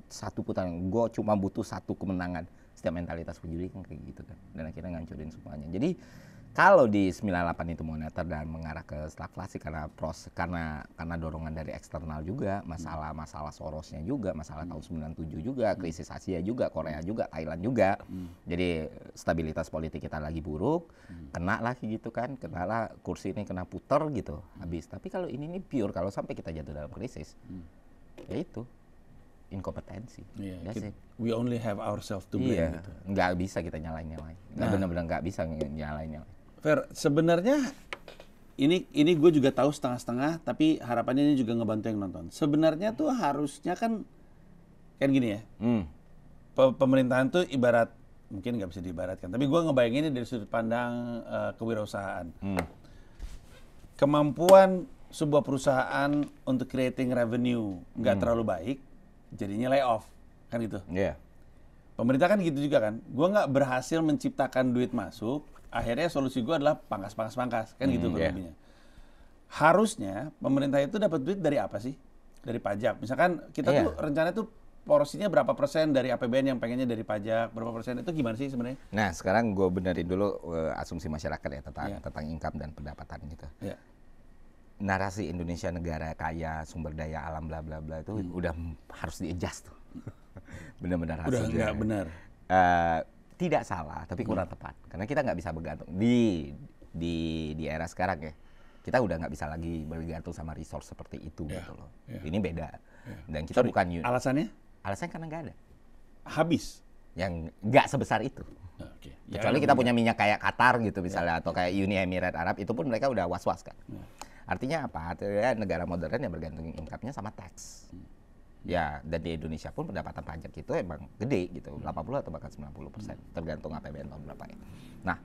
Satu putaran, gue cuma butuh satu kemenangan. Setiap mentalitas penjudi kan kayak gitu kan, dan akhirnya ngancurin semuanya. Jadi kalau di 98 itu moneter dan mengarah ke stagflasi karena dorongan dari eksternal juga, masalah Sorosnya juga, masalah tahun 97 juga, krisis Asia juga, Korea juga, Thailand juga. Jadi stabilitas politik kita lagi buruk, kena lagi gitu kan, kenalah kursi ini kena puter gitu, habis. Tapi kalau ini pure, kalau sampai kita jatuh dalam krisis, ya itu inkompetensi. We only have ourselves to blame gitu. Nggak bisa kita nyalain. Benar-benar nggak bisa nyalain. Fer, sebenarnya ini gue juga tahu setengah-setengah, tapi harapannya ini juga ngebantu yang nonton. Sebenarnya tuh harusnya kan gini ya. Pemerintahan tuh ibarat, mungkin nggak bisa diibaratkan, tapi gue ngebayanginnya dari sudut pandang kewirausahaan. Kemampuan sebuah perusahaan untuk creating revenue nggak terlalu baik, jadinya layoff kan gitu. Pemerintah kan gitu juga kan. Gue nggak berhasil menciptakan duit masuk, akhirnya solusi gue adalah pangkas kan gitu kurang. Harusnya pemerintah itu dapat duit dari apa sih? Dari pajak. Misalkan kita tuh rencana tuh porsinya berapa persen dari APBN yang pengennya dari pajak, berapa persen, itu gimana sih sebenarnya? Nah sekarang gue benerin dulu asumsi masyarakat ya tentang income dan pendapatan gitu. Narasi Indonesia negara kaya, sumber daya alam bla bla bla itu udah harus di-adjust tuh. Benar-benar harus. Udah nggak benar. Tidak salah, tapi kurang tepat. Karena kita nggak bisa bergantung di era sekarang ya. Kita udah nggak bisa lagi bergantung sama resource seperti itu gitu loh. Ini beda. Dan kita bukan alasannya? Alasannya karena nggak ada. Habis. yang nggak sebesar itu. Oke. Kecuali kita punya minyak kayak Qatar gitu misalnya, atau kayak Uni Emirat Arab, itu pun mereka udah was-was kan. Artinya apa? Artinya negara modern yang bergantung income-nya sama tax. Ya, dan di Indonesia pun pendapatan pajak itu emang gede gitu, 80 atau bahkan 90%, tergantung APBN tahun berapa ya. Nah,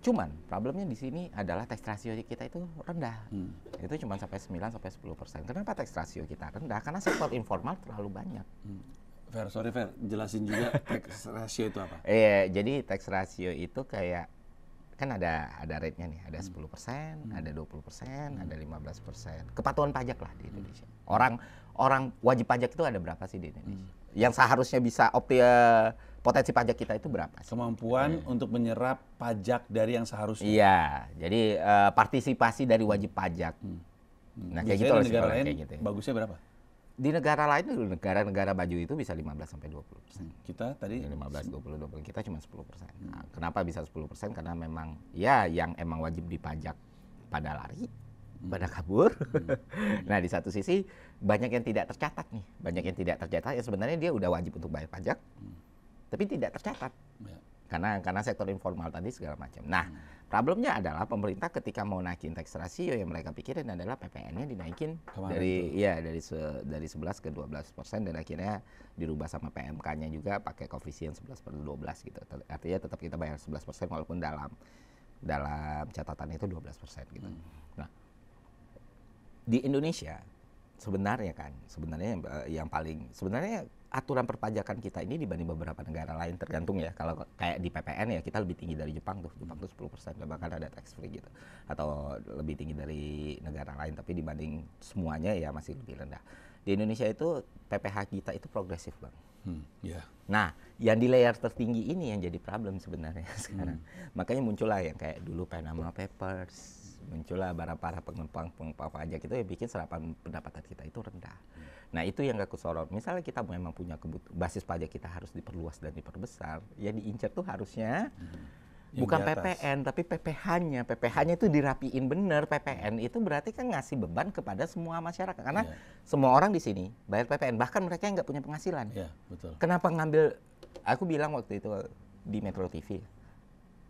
cuman problemnya di sini adalah tax ratio kita itu rendah. Itu cuma sampai 9-10%. Kenapa tax ratio kita rendah? Karena sektor informal terlalu banyak. Sorry Fer, jelasin juga tax ratio itu apa? Iya, jadi tax ratio itu kayak kan ada rate-nya nih, ada 10%, ada 20%, ada 15%. Kepatuhan pajak lah di Indonesia. Orang wajib pajak itu ada berapa sih di Indonesia? Yang seharusnya bisa potensi pajak kita itu berapa sih? Kemampuan untuk menyerap pajak dari yang seharusnya. Iya, jadi partisipasi dari wajib pajak. Nah, kayak gitu loh di negara lain kayak gitu ya. bagusnya berapa? Di negara lain, negara-negara maju itu bisa 15-20%. Kita tadi 15-20, kita cuma 10%. Nah, kenapa bisa 10%? Karena memang ya yang emang wajib dipajak pada lari, pada kabur. Nah, di satu sisi banyak yang tidak tercatat nih. Banyak yang tidak tercatat ya sebenarnya dia udah wajib untuk bayar pajak, tapi tidak tercatat. Karena sektor informal tadi segala macam. Nah, problemnya adalah pemerintah ketika mau naikin tax ratio yang mereka pikirin adalah PPN-nya dinaikin dari 11 ke 12% dan akhirnya dirubah sama PMK-nya juga pakai koefisien 11/12 gitu. Artinya tetap kita bayar 11% walaupun dalam catatan itu 12% gitu. Nah, di Indonesia sebenarnya aturan perpajakan kita ini dibanding beberapa negara lain tergantung ya. Kalau kayak di PPN ya kita lebih tinggi dari Jepang tuh. Jepang tuh 10%, bahkan ada tax free gitu. Atau lebih tinggi dari negara lain, tapi dibanding semuanya ya masih lebih rendah. Di Indonesia itu PPh kita itu progresif, Bang. Nah, yang di layer tertinggi ini yang jadi problem sebenarnya sekarang. Makanya muncullah yang kayak dulu Panama Papers, muncullah para pengempang pajak itu yang bikin serapan pendapatan kita itu rendah. Nah, itu yang gak kusorot. Misalnya kita memang punya basis pajak kita harus diperluas dan diperbesar, ya diincar tuh harusnya bukan PPN tapi PPh-nya. PPh-nya itu dirapiin bener. PPN itu berarti kan ngasih beban kepada semua masyarakat karena semua orang di sini bayar PPN, bahkan mereka yang nggak punya penghasilan. Betul. Kenapa ngambil? Aku bilang waktu itu di Metro TV,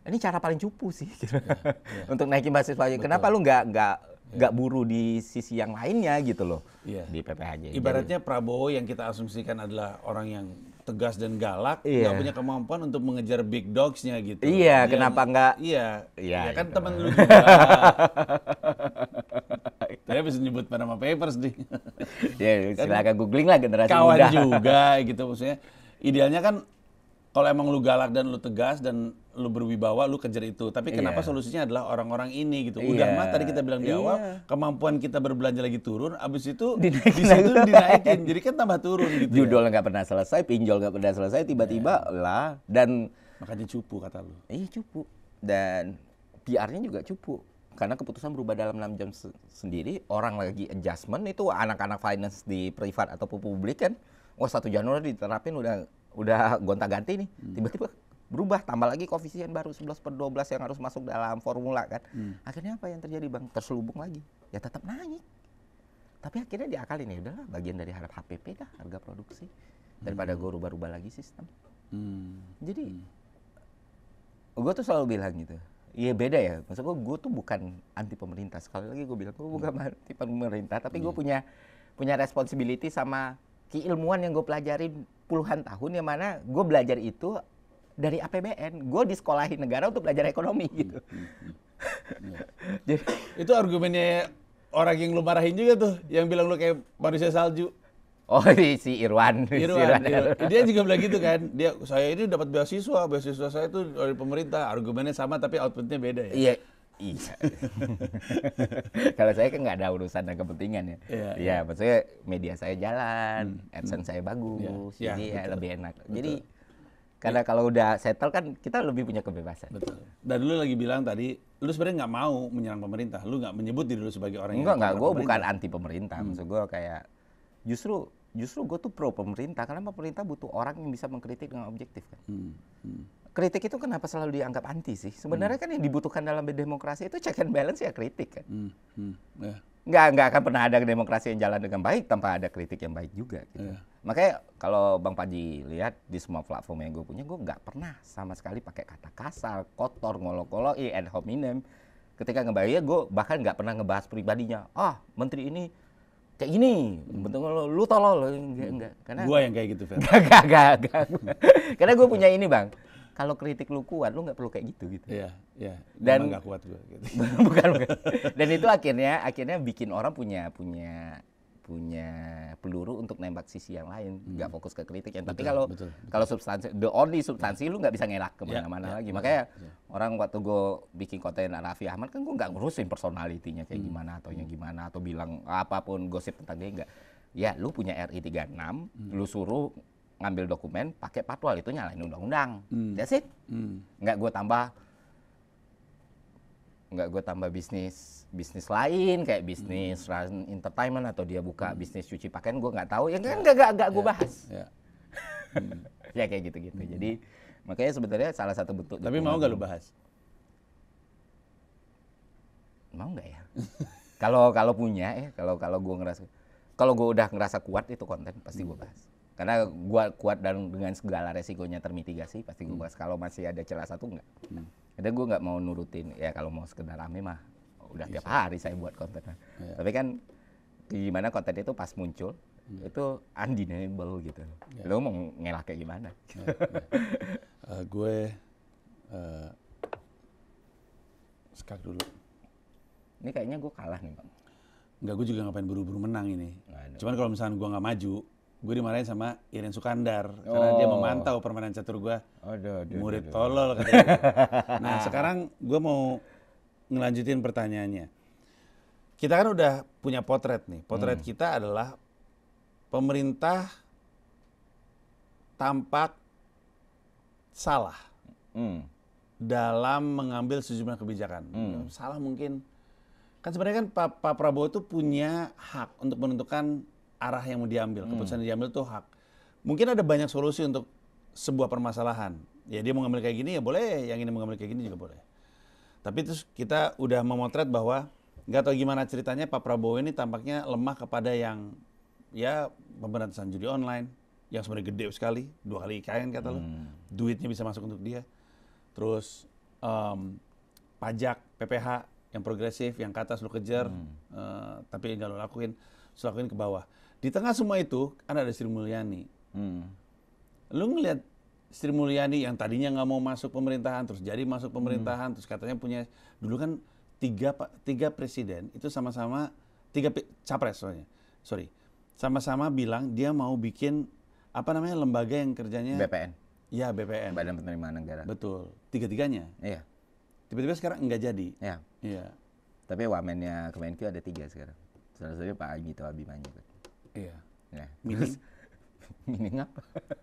ini cara paling cupu sih gitu. Untuk naikin basis pajak. Kenapa lu nggak buru di sisi yang lainnya gitu loh, di PPh aja. Ibaratnya Prabowo yang kita asumsikan adalah orang yang tegas dan galak, nggak punya kemampuan untuk mengejar big dogs-nya gitu. Kenapa nggak? Ya kan gitu. temen lu juga. Saya bisa nyebut Panama Papers nih. Ya silakan googling lah generasi kawan muda. Kawan juga gitu maksudnya. Idealnya kan kalau emang lu galak dan lu tegas dan lu berwibawa, lu kejar itu. Tapi kenapa solusinya adalah orang-orang ini gitu. Udah mah tadi kita bilang di awal, kemampuan kita berbelanja lagi turun, abis itu di situ dinaikin. Jadi kan tambah turun gitu. Judul nggak pernah selesai, pinjol nggak pernah selesai, tiba-tiba lah. Dan makanya cupu kata lu. Iya cupu. Dan PR-nya juga cupu. Karena keputusan berubah dalam 6 jam sendiri, orang lagi adjustment itu anak-anak finance di privat atau publik kan. 1 Januari diterapin udah gonta-ganti nih, tiba-tiba berubah, tambah lagi koefisien baru 11/12 yang harus masuk dalam formula kan. Akhirnya apa yang terjadi, Bang? Terselubung lagi. Ya tetap naik. Tapi akhirnya diakalin ya udahlah, bagian dari harap HPP dah, harga produksi. Daripada gue rubah-rubah lagi sistem. Jadi gue tuh selalu bilang gitu. Iya beda ya, maksud gue tuh bukan anti pemerintah. Sekali lagi gue bilang, gue bukan anti pemerintah, tapi gue punya responsibility sama keilmuan yang gue pelajarin puluhan tahun, yang mana gue belajar itu dari APBN. Gue disekolahin negara untuk belajar ekonomi gitu. Jadi, itu argumennya orang yang lu marahin juga tuh, yang bilang lu kayak manusia salju. Oh, si Irwan. Dia juga bilang gitu kan. Saya ini dapat beasiswa saya itu dari pemerintah. Argumennya sama tapi outputnya beda ya. Iya. Kalau saya kan nggak ada urusan dan kepentingan ya. Iya, maksudnya media saya jalan, AdSense saya bagus, jadi lebih enak. Jadi karena kalau udah settle kan kita lebih punya kebebasan. Betul. Dan lu lagi bilang tadi, lu sebenarnya nggak mau menyerang pemerintah. Lu nggak menyebut diri lu sebagai orang yang enggak, gue bukan anti pemerintah. Maksud gue kayak justru gue tuh pro pemerintah karena pemerintah butuh orang yang bisa mengkritik dengan objektif kan. kritik itu kenapa selalu dianggap anti sih? Sebenarnya kan yang dibutuhkan dalam demokrasi itu check and balance ya kritik kan. Ya. Nggak akan pernah ada demokrasi yang jalan dengan baik tanpa ada kritik yang baik juga gitu. Makanya kalau Bang Panji lihat di semua platform yang gue punya, gue nggak pernah sama sekali pakai kata kasar, kotor, ngolok-ngolok, ad hominem. Ketika ngebahas, gue bahkan nggak pernah ngebahas pribadinya. Menteri ini kayak gini, bentuk lu tolol, enggak. Karena Gua yang kayak gitu, Fer. Enggak. Karena gue punya ini, Bang. Kalau kritik lu kuat, lu nggak perlu kayak gitu. Iya. Dan nggak kuat gue. Gitu. bukan. Dan itu akhirnya bikin orang punya peluru untuk nembak sisi yang lain, nggak fokus ke kritik. Tapi kalau substansi, the only substansi lu nggak bisa ngelak kemana-mana lagi. Makanya orang waktu gue bikin konten Raffi Ahmad kan gue nggak ngurusin personalitinya kayak gimana atau yang gimana atau bilang apapun gosip tentang dia nggak. Ya lu punya RI 36, lu suruh ngambil dokumen pakai patwal itu nyalain undang-undang. That's it. Nggak gue tambah bisnis lain kayak bisnis run entertainment atau dia buka bisnis cuci pakaian, gue nggak tahu. Ya kan nggak gue bahas. Ya kayak gitu-gitu. Jadi makanya sebenarnya salah satu bentuk. Tapi mau nggak lu bahas? Mau nggak ya? Kalau punya ya, kalau gue udah ngerasa kuat itu konten pasti gue bahas. Karena gue kuat dan dengan segala resikonya termitigasi pasti gue bahas. Kalau masih ada celah satu enggak. Karena gue nggak mau nurutin. Ya kalau mau sekedar rame mah udah tiap hari saya buat konten. Tapi kan gimana konten itu pas muncul itu undeniable gitu. Lo mau ngelak kayak gimana? Gue skak dulu. Ini kayaknya gue kalah nih, Bang. Enggak, gue juga ngapain buru-buru menang ini. Cuman kalau misalnya gue nggak maju, gue dimarahin sama Iren Sukandar karena dia memantau permainan catur gue. Murid tolol katanya. Nah sekarang gue mau ngelanjutin pertanyaannya. Kita kan udah punya potret nih. Potret kita adalah pemerintah tampak salah dalam mengambil sejumlah kebijakan. Salah mungkin. Kan sebenarnya kan Pak Prabowo itu punya hak untuk menentukan arah yang mau diambil, keputusan yang diambil itu hak. Mungkin ada banyak solusi untuk sebuah permasalahan. Ya dia mau ngambil kayak gini ya boleh, yang ini mau ngambil kayak gini juga boleh. Tapi terus kita udah memotret bahwa nggak tahu gimana ceritanya Pak Prabowo ini tampaknya lemah kepada yang ya pemberantasan judi online, yang sebenarnya gede sekali, 2 kali IKN kata lo, duitnya bisa masuk untuk dia. Terus pajak PPH yang progresif, yang ke atas lo kejar, tapi nggak lo lakuin ke bawah. Di tengah semua itu, kan ada Sri Mulyani. Lu ngelihat Sri Mulyani yang tadinya nggak mau masuk pemerintahan, terus jadi masuk pemerintahan, terus katanya punya, dulu kan tiga presiden, itu sama-sama, 3 capres soalnya, sama-sama bilang dia mau bikin, lembaga yang kerjanya... BPN? Ya, BPN. Badan Penerimaan Negara. Betul, 3-tiganya. Iya. Tiba-tiba sekarang nggak jadi. Iya. Tapi wamennya Kemenkyu ada 3 sekarang. Salah satunya Pak Anggito Abimanyu. Iya. Ya. Meaning apa?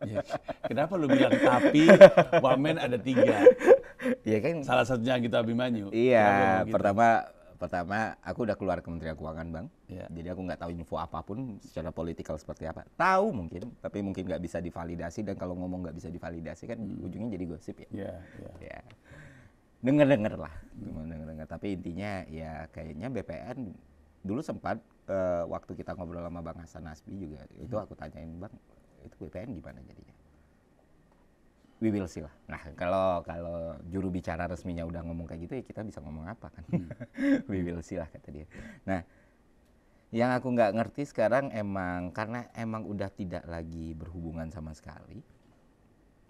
Ya, kenapa lu bilang tapi wamen ada 3? Iya kan. Salah satunya Anggito Abimanyu. Iya. Pertama aku udah keluar Kementerian Keuangan, Bang. Ya. Jadi aku nggak tahu info apapun secara politikal seperti apa. Tahu mungkin, tapi mungkin nggak bisa divalidasi, dan kalau ngomong nggak bisa divalidasi kan ujungnya jadi gosip ya. Iya. Dengar lah. Tapi intinya ya kayaknya BPN dulu sempat waktu kita ngobrol sama Bang Hasan Nasbi juga, itu aku tanyain, Bang, itu BPN gimana jadinya? We will see lah. Nah, kalau juru bicara resminya udah ngomong kayak gitu, ya kita bisa ngomong apa kan? We will see lah kata dia. Nah, yang aku nggak ngerti sekarang karena emang udah tidak lagi berhubungan sama sekali.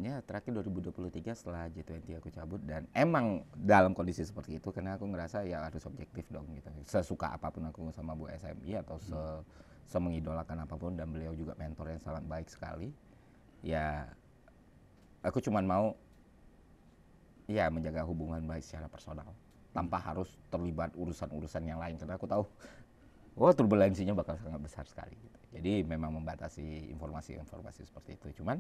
Ya, terakhir 2023 setelah G20 aku cabut, dan emang dalam kondisi seperti itu karena aku ngerasa ya harus objektif dong gitu. Sesuka apapun aku sama Bu SMI atau semengidolakan apapun, dan beliau juga mentor yang sangat baik sekali. Ya, aku cuman mau ya menjaga hubungan baik secara personal tanpa harus terlibat urusan-urusan yang lain, karena aku tahu turbulensinya bakal sangat besar sekali gitu. Jadi memang membatasi informasi-informasi seperti itu. Cuman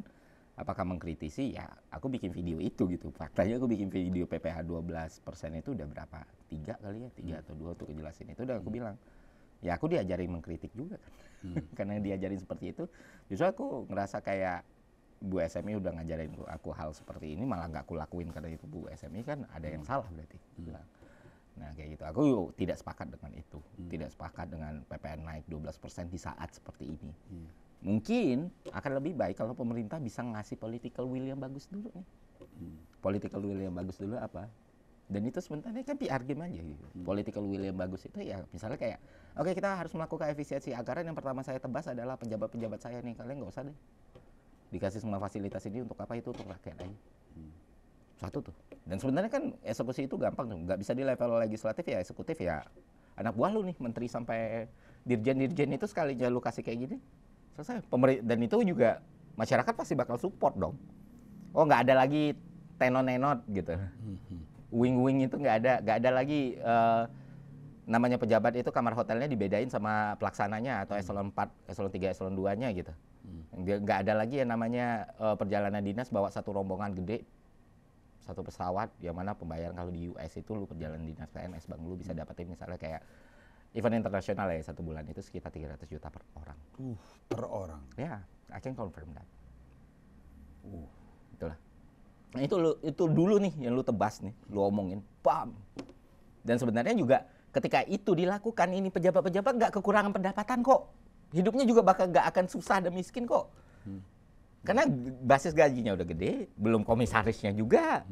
apakah mengkritisi? Ya, aku bikin video itu gitu. Faktanya aku bikin video PPh 12% itu udah berapa? 3 kali ya, 3 atau 2 untuk ngejelasin itu. Dan aku bilang, ya aku diajarin mengkritik juga kan. Karena diajarin seperti itu, justru aku ngerasa kayak Bu SMI udah ngajarin aku hal seperti ini, malah nggak aku lakuin karena itu Bu SMI, kan ada yang salah berarti. Bilang. Nah kayak gitu, aku tidak sepakat dengan itu, tidak sepakat dengan PPN naik 12% di saat seperti ini. Mungkin akan lebih baik kalau pemerintah bisa ngasih political will yang bagus dulu nih. Political will yang bagus dulu apa? Dan itu sebenarnya kan PR game aja gitu. Political will yang bagus itu ya misalnya kayak, oke, kita harus melakukan efisiensi anggaran, yang pertama saya tebas adalah pejabat-pejabat saya nih, kalian nggak usah deh dikasih semua fasilitas ini, untuk apa, itu untuk rakyat aja. Satu tuh. Dan sebenarnya kan eksekusi itu gampang tuh, nggak bisa di level legislatif ya, eksekutif ya anak buah lu nih, menteri sampai dirjen-dirjen itu sekalinya lu kasih kayak gini, selesai. Dan itu juga masyarakat pasti bakal support dong. Oh, nggak ada lagi tenot-nenot gitu. Wing-wing itu nggak ada lagi, namanya pejabat itu kamar hotelnya dibedain sama pelaksananya atau eselon 4, eselon 3, eselon 2-nya gitu. Nggak ada lagi yang namanya perjalanan dinas bawa satu rombongan gede, satu pesawat, yang mana pembayaran kalau di US itu lu perjalanan dinas PNS bang, lu bisa dapetin misalnya kayak event internasional ya, 1 bulan itu sekitar 300 juta per orang. Per orang? Ya, I can confirm that. Itulah. Nah itu dulu nih yang lu tebas nih, lu omongin, bam. Dan sebenarnya juga ketika itu dilakukan, ini pejabat-pejabat nggak kekurangan pendapatan kok. Hidupnya juga bakal nggak akan susah dan miskin kok. Karena basis gajinya udah gede, belum komisarisnya juga,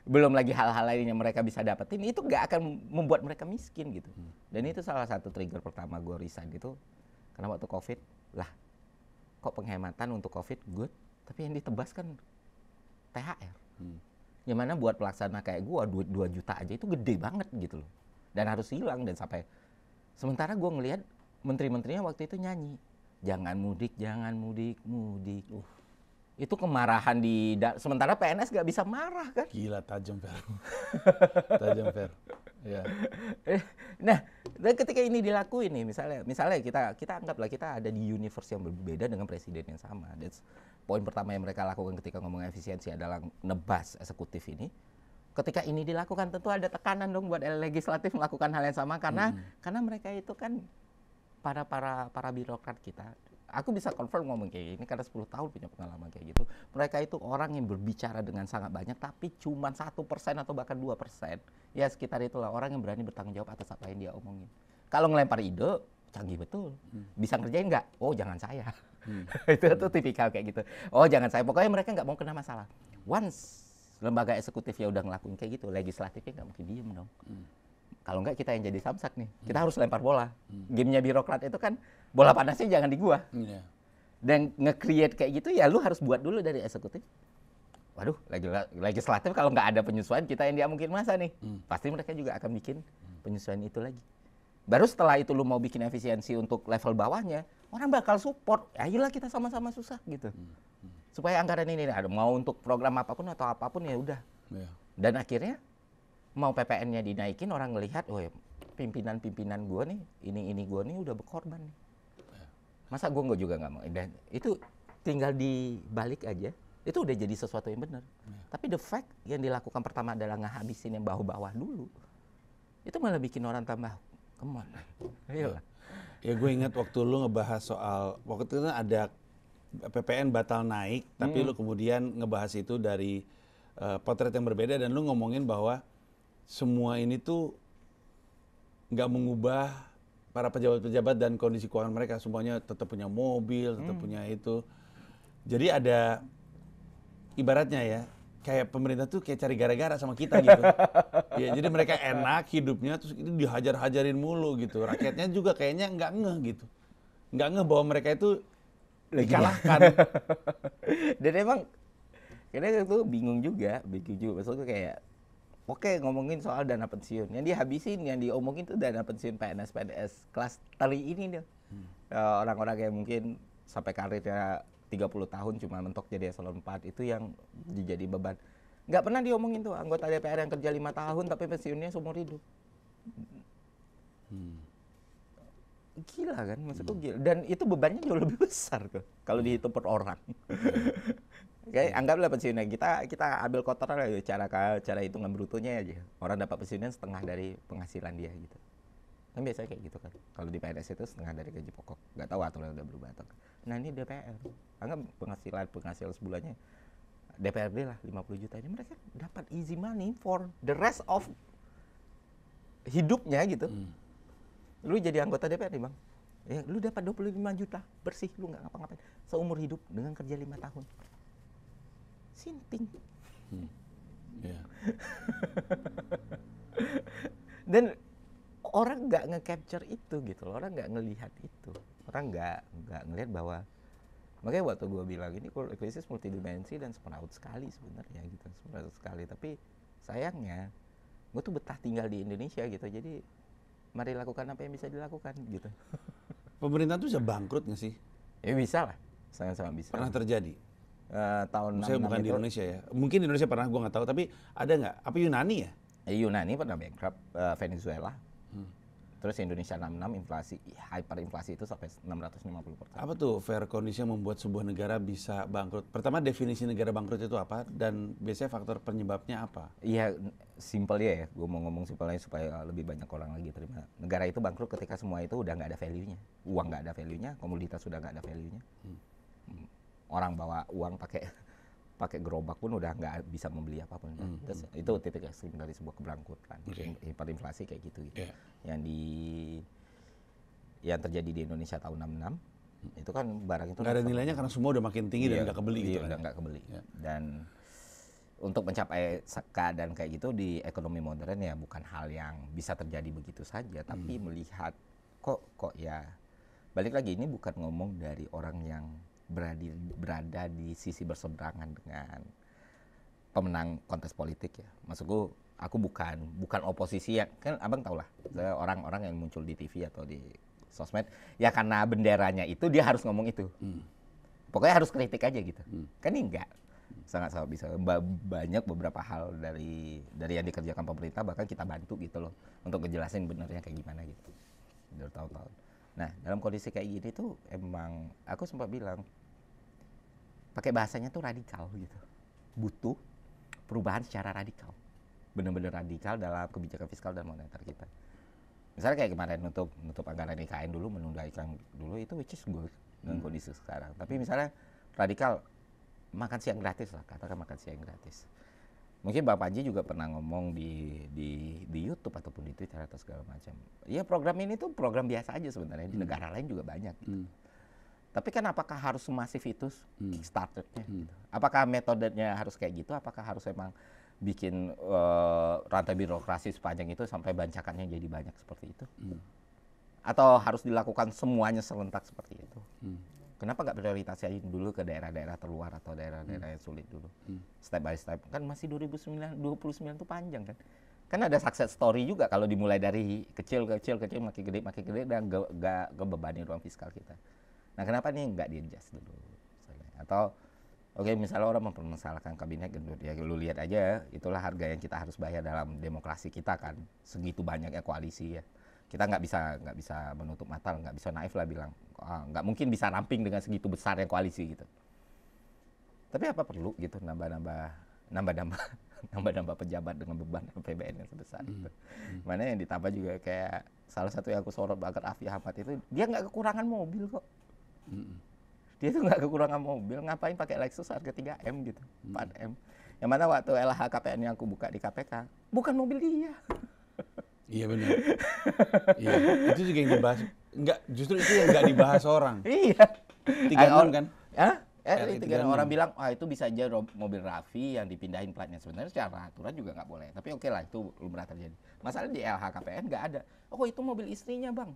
belum lagi hal-hal lain yang mereka bisa dapetin, itu nggak akan membuat mereka miskin gitu. Dan itu salah satu trigger pertama gue resign itu, karena waktu COVID, lah kok penghematan untuk COVID good, tapi yang ditebas kan THR. Yang mana buat pelaksana kayak gue, duit 2 juta aja itu gede banget gitu loh. Dan harus hilang, dan sampai sementara gue ngelihat menteri-menterinya waktu itu nyanyi, jangan mudik, jangan mudik, mudik. Itu kemarahan sementara PNS gak bisa marah kan. Gila, tajam Fer. Tajam Fer. Ya. Nah, dan ketika ini dilakuin nih, misalnya kita anggaplah kita ada di universe yang berbeda dengan presiden yang sama. That's poin pertama yang mereka lakukan ketika ngomong efisiensi adalah nebas eksekutif ini. Ketika ini dilakukan tentu ada tekanan dong buat legislatif melakukan hal yang sama, karena mereka itu kan para birokrat kita. Aku bisa confirm ngomong kayak gini karena 10 tahun punya pengalaman kayak gitu. Mereka itu orang yang berbicara dengan sangat banyak, tapi cuma 1% atau bahkan 2%. Ya sekitar itulah orang yang berani bertanggung jawab atas apa yang dia omongin. Kalau ngelempar ide, canggih betul. Bisa ngerjain nggak? Oh jangan saya. Itu tipikal kayak gitu. Oh jangan saya. Pokoknya mereka nggak mau kena masalah. Once lembaga eksekutif ya udah ngelakuin kayak gitu, legislatifnya nggak mungkin diem dong. Kalau enggak kita yang jadi samsak nih, kita harus lempar bola. Gamenya birokrat itu kan bola panasnya jangan di gua. Dan nge-create kayak gitu ya lu harus buat dulu dari eksekutif. Waduh, legislatif kalau nggak ada penyesuaian, kita yang diamungkin masa nih. Pasti mereka juga akan bikin penyesuaian itu lagi. Baru setelah itu lu mau bikin efisiensi untuk level bawahnya, orang bakal support. Ayolah kita sama-sama susah gitu. Supaya anggaran ini ada mau untuk program apapun atau apapun ya udah. Dan akhirnya mau PPN-nya dinaikin, orang ngelihat, oh ya, pimpinan gue nih, ini gue nih udah berkorban nih. Masa gue juga nggak mau. Dan itu tinggal dibalik aja, itu udah jadi sesuatu yang benar. Tapi the fact yang dilakukan pertama adalah ngehabisin yang bawah-bawah dulu, itu malah bikin orang tambah, come on. Ayolah. Ya gue ingat waktu lu ngebahas soal, waktu itu kan ada PPN batal naik, tapi lu kemudian ngebahas itu dari potret yang berbeda, dan lu ngomongin bahwa semua ini tuh nggak mengubah para pejabat-pejabat dan kondisi keuangan mereka. Semuanya tetap punya mobil, tetap punya itu. Jadi ada ibaratnya ya, kayak pemerintah tuh kayak cari gara-gara sama kita gitu. Ya, jadi mereka enak hidupnya, terus itu dihajar-hajarin mulu gitu. Rakyatnya juga kayaknya nggak ngeh gitu. Nggak ngeh bahwa mereka itu dikalahkan. Dan emang karena itu bingung juga. Maksudnya kayak, oke, ngomongin soal dana pensiun, yang dihabisin, yang diomongin tuh dana pensiun PNS kelas tali ini dia. Orang-orang yang mungkin sampai karirnya 30 tahun cuma mentok jadi eselon 4, itu yang jadi beban. Nggak pernah diomongin tuh anggota DPR yang kerja 5 tahun tapi pensiunnya seumur hidup. Gila kan, maksudku gila. Dan itu bebannya jauh lebih besar tuh kalau dihitung per orang. Kayak anggaplah pensiunnya kita ambil kotoran aja cara hitungan brutonya aja. Orang dapat pensiunnya setengah dari penghasilan dia gitu. Kan biasanya kayak gitu kan. Kalau di PNS itu setengah dari gaji pokok. Nggak tahu aturan udah berubah atau Nah ini DPR, anggap penghasilan sebulannya DPRD lah 50 juta, ini mereka dapat easy money for the rest of hidupnya gitu. Lu jadi anggota DPRD bang, ya lu dapat 25 juta bersih, lu nggak ngapa-ngapain seumur hidup dengan kerja 5 tahun. Sinting. Yeah. Dan orang nggak nge-capture itu gitu loh, orang nggak ngelihat itu, orang nggak ngelihat bahwa, makanya waktu gue bilang ini krisis multidimensi dan semeraut sekali sebenarnya gitu, semeraut sekali. Tapi sayangnya gue tuh betah tinggal di Indonesia gitu, jadi mari lakukan apa yang bisa dilakukan gitu. Pemerintah tuh bisa bangkrut nggak sih? Ya bisa lah, sangat-sangat bisa. Pernah terjadi? Tahun Saya bukan di Indonesia ya, mungkin di Indonesia pernah, gue nggak tahu, tapi ada nggak? Apa Yunani ya? Yunani pernah bankrupt, Venezuela. Terus Indonesia 66, inflasi, hyperinflasi itu sampai 650%. Apa tuh fair condition membuat sebuah negara bisa bangkrut? Pertama, definisi negara bangkrut itu apa? Dan biasanya faktor penyebabnya apa? Iya, simpel ya, gue mau ngomong simpelnya supaya lebih banyak orang lagi terima. Negara itu bangkrut ketika semua itu udah nggak ada value-nya. Uang nggak ada value-nya, komoditas sudah nggak ada value-nya. Orang bawa uang pakai gerobak pun udah nggak bisa membeli apapun. Terus itu titik ekstrim dari sebuah kebangkrutan. Hiperinflasi kayak gitu. Yeah. Yang terjadi di Indonesia tahun 66 itu kan barang itu nggak ada nilainya karena semua udah makin tinggi dan nggak kebeli gitu. Udah nggak kebeli. Dan untuk mencapai keadaan kayak gitu di ekonomi modern ya bukan hal yang bisa terjadi begitu saja, tapi melihat kok ya balik lagi, ini bukan ngomong dari orang yang berada di sisi berseberangan dengan pemenang kontes politik ya. Maksudku, aku bukan oposisi ya, kan abang tau lah, orang-orang yang muncul di TV atau di sosmed, ya karena benderanya itu dia harus ngomong itu. Pokoknya harus kritik aja gitu. Kan ini enggak. Sangat-sangat bisa. Banyak beberapa hal dari yang dikerjakan pemerintah, bahkan kita bantu gitu loh, untuk ngejelasin benernya kayak gimana gitu. Udah tahun-tahun. Nah, dalam kondisi kayak gini tuh emang aku sempat bilang, pakai bahasanya tuh radikal gitu. Butuh perubahan secara radikal. Benar-benar radikal dalam kebijakan fiskal dan moneter kita. Misalnya kayak kemarin nutup anggaran IKN dulu, menunda IKN dulu, itu which is good dengan kondisi sekarang. Tapi misalnya radikal, makan siang gratis lah, katakan makan siang gratis. Mungkin Bang Panji juga pernah ngomong di YouTube ataupun di Twitter atau segala macam. Ya program ini tuh program biasa aja sebenarnya, di negara lain juga banyak gitu. Tapi kan apakah harus semasif itu Kickstarter-nya? Gitu. Apakah metodenya harus kayak gitu? Apakah harus emang bikin rantai birokrasi sepanjang itu sampai bancakannya jadi banyak seperti itu? Atau harus dilakukan semuanya serentak seperti itu? Kenapa nggak prioritasnya dulu ke daerah-daerah terluar atau daerah-daerah yang sulit dulu? Step by step. Kan masih 29 tuh panjang kan? Kan ada success story juga kalau dimulai dari kecil makin gede dan nggak ngebebani ruang fiskal kita. Nah, kenapa nih nggak di-adjust dulu? Misalnya. Atau, misalnya orang mempermasalahkan kabinet gendut, ya lu lihat aja, itulah harga yang kita harus bayar dalam demokrasi kita kan. Segitu banyaknya koalisi ya. Kita nggak bisa menutup mata, nggak bisa naif lah bilang, nggak mungkin bisa ramping dengan segitu besarnya koalisi gitu. Tapi apa perlu gitu nambah pejabat dengan beban APBN yang sebesar itu. Mana yang ditambah juga kayak salah satu yang aku sorot banget Afi Ahmad itu, dia nggak kekurangan mobil kok. Dia tuh nggak kekurangan mobil, ngapain pakai Lexus harga 3M gitu, 4M. Yang mana waktu LHKPN yang aku buka di KPK, bukan mobil dia. Iya benar. Iya, itu juga yang dibahas. Enggak, justru itu yang nggak dibahas orang. Iya. 3 kan? Orang bilang, itu bisa aja mobil Raffi yang dipindahin platnya. Sebenarnya secara aturan juga nggak boleh. Tapi oke lah, itu lumrah terjadi. Masalah di LHKPN nggak ada. Oh, itu mobil istrinya bang.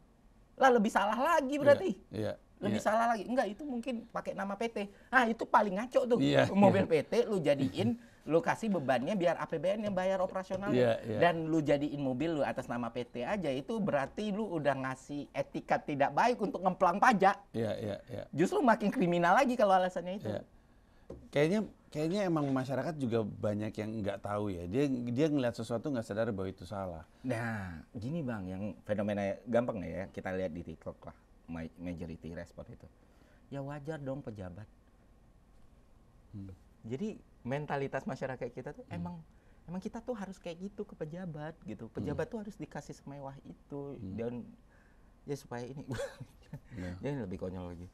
Lah lebih salah lagi berarti. Iya. Lebih salah lagi. Enggak, itu mungkin pakai nama PT. Itu paling ngaco tuh. Mobil PT lu jadiin, lu kasih bebannya biar APBN yang bayar operasionalnya. Dan lu jadiin mobil lu atas nama PT aja, itu berarti lu udah ngasih etika tidak baik untuk ngemplang pajak. Iya. Justru makin kriminal lagi kalau alasannya itu. Kayaknya emang masyarakat juga banyak yang nggak tahu ya. Dia ngelihat sesuatu nggak sadar bahwa itu salah. Nah, gini bang, yang fenomena gampang ya, kita lihat di TikTok lah. Majority respon itu. Ya wajar dong pejabat. Jadi mentalitas masyarakat kita tuh emang kita tuh harus kayak gitu ke pejabat gitu. Pejabat tuh harus dikasih semewah itu dan ya supaya ini. Jadi lebih konyol lagi.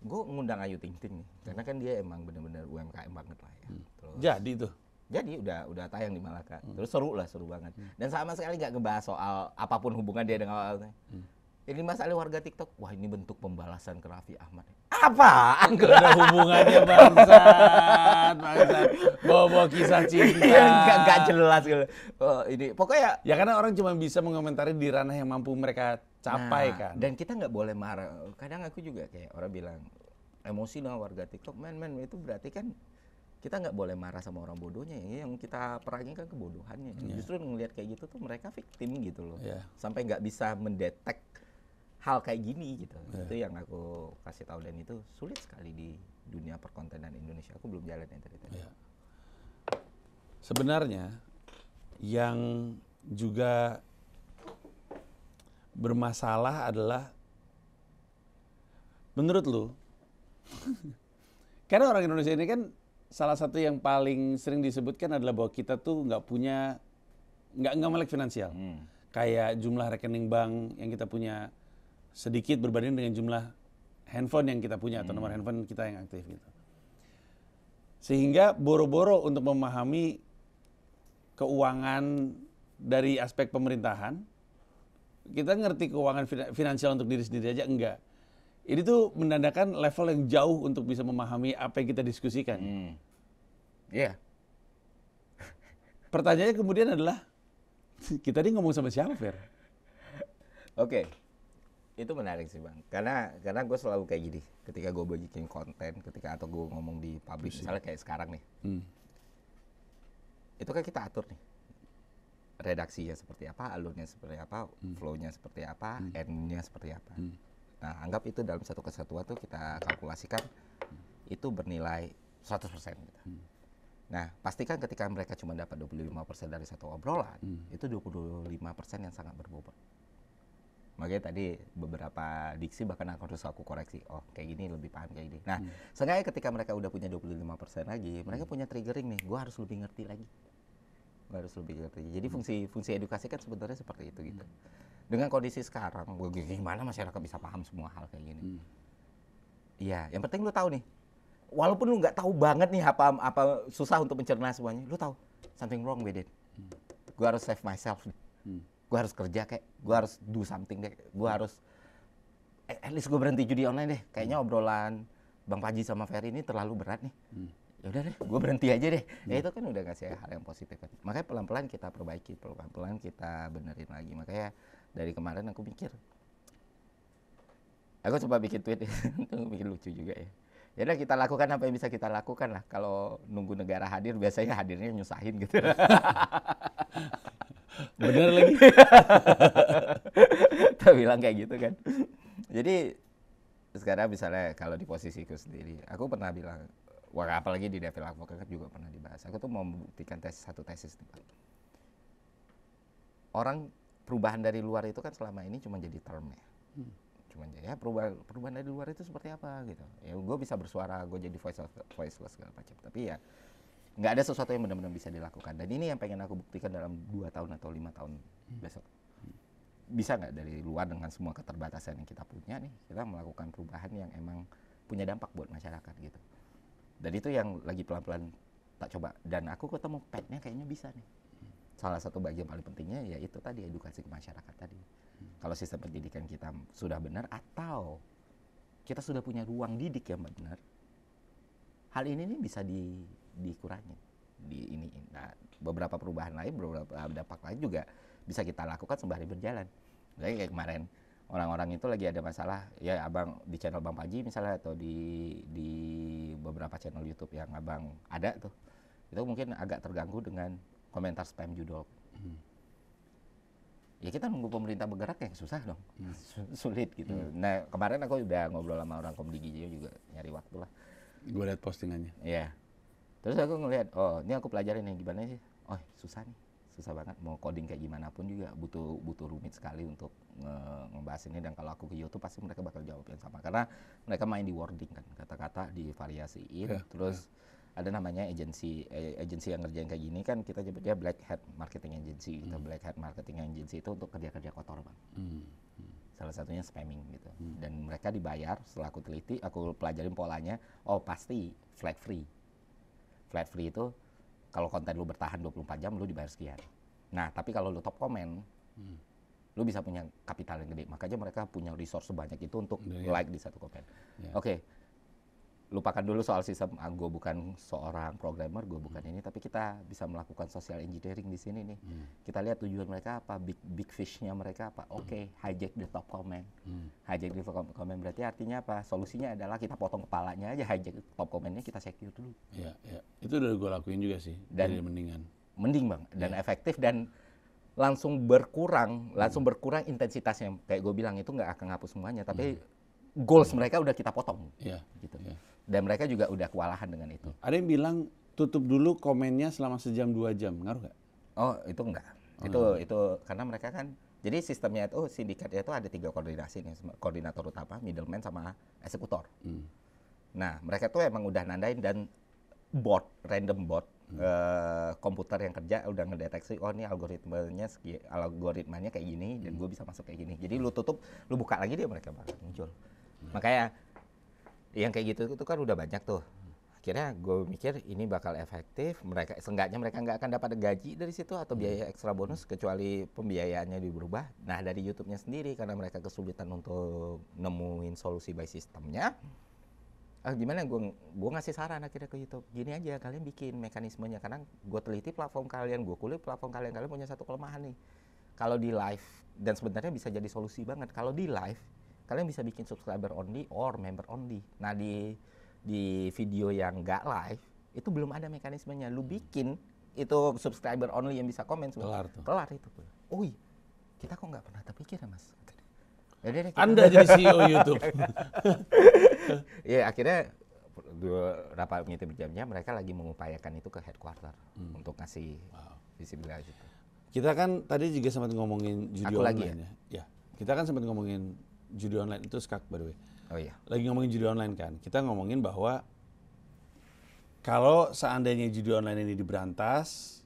gue ngundang Ayu Ting Ting nih, karena kan dia emang bener-bener UMKM banget lah ya. Terus, Jadi tuh. jadi udah tayang di Malaka. Terus seru banget. Dan sama sekali nggak ngebahas soal apapun hubungan dia dengan awalnya. Ini masalah warga TikTok, wah ini bentuk pembalasan ke Raffi Ahmad. Apaan? Gak ada hubungannya bangsat. Bawa-bawa kisah cinta. Nggak jelas gitu. Oh, ini pokoknya. Ya karena orang cuma bisa mengomentari di ranah yang mampu mereka capai kan. Dan kita nggak boleh marah. Kadang aku juga kayak orang bilang emosi dengan warga TikTok, men itu berarti kan kita nggak boleh marah sama orang bodohnya. Yang kita perangi kan kebodohannya. Justru ngelihat kayak gitu tuh mereka victim gitu loh. Sampai nggak bisa mendetek hal kayak gini gitu. Itu yang aku kasih tahu, dan itu sulit sekali di dunia perkontenan Indonesia. Aku belum jalan yang tadi. Sebenarnya yang juga bermasalah adalah menurut lu karena orang Indonesia ini kan salah satu yang paling sering disebutkan adalah bahwa kita tuh nggak melek finansial. Kayak jumlah rekening bank yang kita punya sedikit berbanding dengan jumlah handphone yang kita punya atau nomor handphone kita yang aktif gitu. Sehingga boro-boro untuk memahami keuangan dari aspek pemerintahan, kita ngerti keuangan finansial untuk diri sendiri aja enggak. Ini tuh menandakan level yang jauh untuk bisa memahami apa yang kita diskusikan. Pertanyaannya kemudian adalah, kita ini ngomong sama siapa, Fer? Oke. Itu menarik sih Bang, karena gue selalu kayak gini, ketika gue bikin konten, atau gue ngomong di publik, misalnya kayak sekarang nih, itu kan kita atur nih, redaksinya seperti apa, alurnya seperti apa, flow-nya seperti apa, end-nya seperti apa. Nah, anggap itu dalam satu kesatuan tuh kita kalkulasikan, itu bernilai 100% gitu. Nah, pastikan ketika mereka cuma dapat 25% dari satu obrolan, itu 25% yang sangat berbobot. Makanya tadi beberapa diksi bahkan harus aku koreksi. Oh, kayak gini lebih paham kayak gini. Nah, seenggaknya ketika mereka udah punya 25% lagi, mereka punya triggering nih. Gue harus lebih ngerti lagi. Jadi fungsi edukasi kan sebenarnya seperti itu gitu. Dengan kondisi sekarang, gimana masyarakat bisa paham semua hal kayak gini? Iya, yang penting lu tahu nih. Walaupun lu nggak tahu banget nih apa susah untuk mencerna semuanya, lu tahu something wrong with it. Gue harus save myself. Gue harus kerja kayak, gue harus do something deh, gue harus at least gue berhenti judi online deh. Kayaknya obrolan Bang Paji sama Ferry ini terlalu berat nih. Ya udah deh, gue berhenti aja deh. Ya itu kan udah ngasih hal yang positif kan. Makanya pelan-pelan kita perbaiki, pelan-pelan kita benerin lagi. Makanya dari kemarin aku mikir, aku coba bikin tweet, itu bikin lucu juga ya. Ya udah kita lakukan apa yang bisa kita lakukan lah. Kalau nunggu negara hadir, biasanya hadirnya nyusahin gitu. Bener lagi. Kita bilang kayak gitu kan. Jadi sekarang misalnya kalau di posisiku sendiri, aku pernah bilang, wah apalagi di Devil Advocate juga pernah dibahas. Aku tuh mau membuktikan satu tesis nih, Pak. Orang perubahan dari luar itu kan selama ini cuma jadi term ya. Cuma jadi ya perubahan dari luar itu seperti apa gitu. Ya gue bisa bersuara, gue jadi voiceless segala macam. Tapi ya nggak ada sesuatu yang benar-benar bisa dilakukan. Dan ini yang pengen aku buktikan dalam 2 tahun atau 5 tahun besok. Bisa nggak dari luar dengan semua keterbatasan yang kita punya nih, kita melakukan perubahan yang emang punya dampak buat masyarakat gitu. Dan itu yang lagi pelan-pelan tak coba. Dan aku ketemu petnya kayaknya bisa nih. Salah satu bagian paling pentingnya ya itu tadi, edukasi ke masyarakat tadi. Kalau sistem pendidikan kita sudah benar atau kita sudah punya ruang didik yang benar, hal ini nih bisa dikurangi. Nah, beberapa perubahan lain, beberapa dampak lain juga bisa kita lakukan sembari berjalan. Kayak kemarin orang-orang itu lagi ada masalah, ya abang di channel Bang Paji misalnya atau di beberapa channel YouTube yang abang ada tuh, itu mungkin agak terganggu dengan komentar spam judul. Ya kita nunggu pemerintah bergerak ya susah dong, sulit gitu. Nah kemarin aku udah ngobrol sama orang Komdigi juga nyari waktu lah. Gue liat postingannya. Iya. Terus aku ngelihat, oh ini aku pelajarin nih gimana sih? Oh susah nih, susah banget. Mau coding kayak gimana pun juga butuh rumit sekali untuk ngebahas ini. Dan kalau aku ke YouTube pasti mereka bakal jawab yang sama. Karena mereka main di wording kan, kata-kata divariasiin. Terus ada namanya agensi yang ngerjain kayak gini kan kita nyebutnya black hat marketing agency. Black hat marketing agency itu untuk kerja-kerja kotor Bang. salah satunya spamming gitu. Dan mereka dibayar setelah aku teliti, aku pelajarin polanya, oh pasti flag free. Flag free itu kalau konten lu bertahan 24 jam lu dibayar sekian. Nah, tapi kalau lu top komen, lu bisa punya kapital yang gede. Makanya mereka punya resource sebanyak itu untuk like di satu komen. Oke. Lupakan dulu soal sistem, gue bukan seorang programmer, gue bukan ini, tapi kita bisa melakukan social engineering di sini nih. Kita lihat tujuan mereka apa, big fish-nya mereka apa. Oke, hijack the top comment. Hijack the top comment berarti artinya apa? Solusinya adalah kita potong kepalanya aja, hijack top comment-nya, kita secure dulu. Iya. Itu udah gue lakuin juga sih, dan mendingan. Mending bang, dan efektif, dan langsung berkurang intensitasnya. Kayak gue bilang, itu nggak akan ngapus semuanya, tapi goals mereka udah kita potong. Gitu. Dan mereka juga udah kewalahan dengan itu. Ada yang bilang tutup dulu komennya selama sejam 2 jam, ngaruh nggak? Oh itu enggak. Itu karena mereka kan, jadi sistemnya itu sindikatnya itu ada 3 koordinasi nih, koordinator utama, middleman, sama eksekutor. Nah mereka tuh emang udah nandain, dan random bot, komputer yang kerja udah ngedeteksi, oh ini algoritmanya kayak gini, dan gue bisa masuk kayak gini. Jadi lu tutup, lu buka lagi, dia mereka bakal muncul. Makanya yang kayak gitu itu kan udah banyak tuh. Akhirnya gue mikir ini bakal efektif. Seenggaknya mereka nggak akan dapat gaji dari situ atau biaya ekstra bonus, kecuali pembiayaannya berubah. Nah dari YouTube-nya sendiri, karena mereka kesulitan untuk nemuin solusi by sistemnya, gimana gue ngasih saran akhirnya ke YouTube, gini aja, kalian bikin mekanismenya. Karena gue teliti platform kalian, gue kulik platform kalian punya satu kelemahan nih. Kalau di live, dan sebenarnya bisa jadi solusi banget, kalau di live kalian bisa bikin subscriber only or member only. Nah di video yang nggak live itu belum ada mekanismenya. Lu bikin itu subscriber only yang bisa komen, kelar itu. Oh iya, kita kok nggak pernah terpikir ya mas. Anda jadi CEO YouTube. Ya akhirnya rapat meeting berjam-jam, mereka lagi mengupayakan itu ke headquarter untuk ngasih visibilitas itu. Kita kan tadi juga sempat ngomongin judi online ya. Kita kan sempat ngomongin judi online itu skak, by the way. Oh iya. Lagi ngomongin judi online kan. Kita ngomongin bahwa kalau seandainya judi online ini diberantas,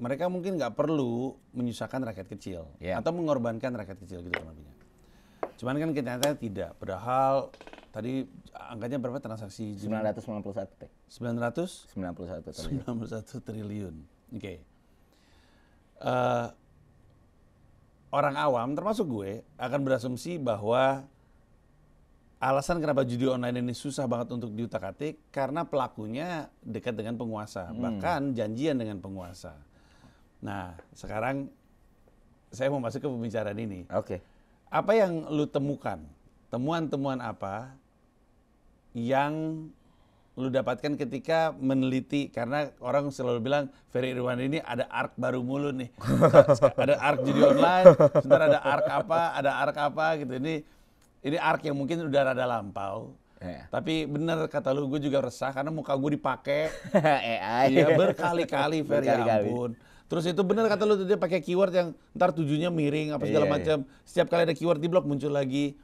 mereka mungkin nggak perlu menyusahkan rakyat kecil atau mengorbankan rakyat kecil gitu namanya. Cuman kan ternyata tidak. Padahal tadi angkanya berapa transaksi? 991 T. 91 triliun. Oke. Orang awam termasuk gue akan berasumsi bahwa alasan kenapa judi online ini susah banget untuk diutak-atik karena pelakunya dekat dengan penguasa, bahkan janjian dengan penguasa. Nah, sekarang saya mau masuk ke pembicaraan ini. Oke. Apa yang lu temukan? Temuan-temuan apa yang lu dapatkan ketika meneliti, karena orang selalu bilang Ferry Irwan ini ada arc baru mulu nih. Ada arc judi online, sebentar ada arc apa gitu. Ini arc yang mungkin udah rada lampau. Tapi bener kata lu, gue juga resah karena muka gue dipakai ya berkali-kali, Ferry, ya ampun. Terus itu bener kata lu, dia pakai keyword yang ntar tujuannya miring apa segala macam. Setiap kali ada keyword di blog muncul lagi.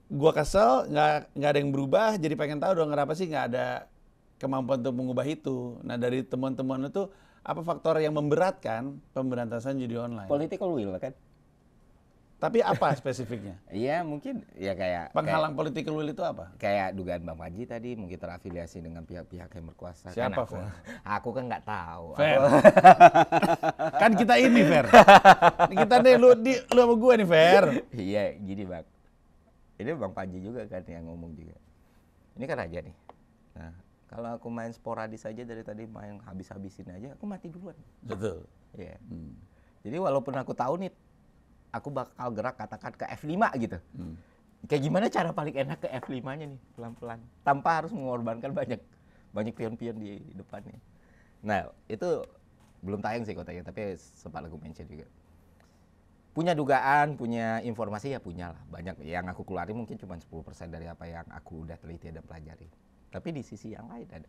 Gua kesel, nggak ada yang berubah, jadi pengen tahu dong kenapa sih nggak ada kemampuan untuk mengubah itu. Nah dari teman-teman itu apa faktor yang memberatkan pemberantasan judi online? Political will kan. Tapi apa spesifiknya? Iya mungkin ya kayak penghalang political will itu apa? Kayak dugaan Bang Panji tadi mungkin terafiliasi dengan pihak-pihak yang berkuasa. Siapa kan aku kan nggak tahu. Fer. Kan kita ini Fer. Kita nih lu sama gue nih Fer. Iya gini Bang. Ini Bang Panji juga kan yang ngomong juga. Ini kan aja nih. Nah, kalau aku main sporadis aja dari tadi main habis-habisin aja, aku mati duluan. Betul. Iya. Jadi walaupun aku tahu nih, aku bakal gerak katakan ke F5 gitu. Kayak gimana cara paling enak ke F5-nya nih, pelan-pelan. Tanpa harus mengorbankan banyak pion-pion di depannya. Nah, itu belum tayang sih kotanya, tapi sempat aku mention juga. Punya dugaan, punya informasi ya punya lah. Banyak yang aku keluarin mungkin cuma 10% dari apa yang aku udah teliti dan pelajari. Tapi di sisi yang lain ada.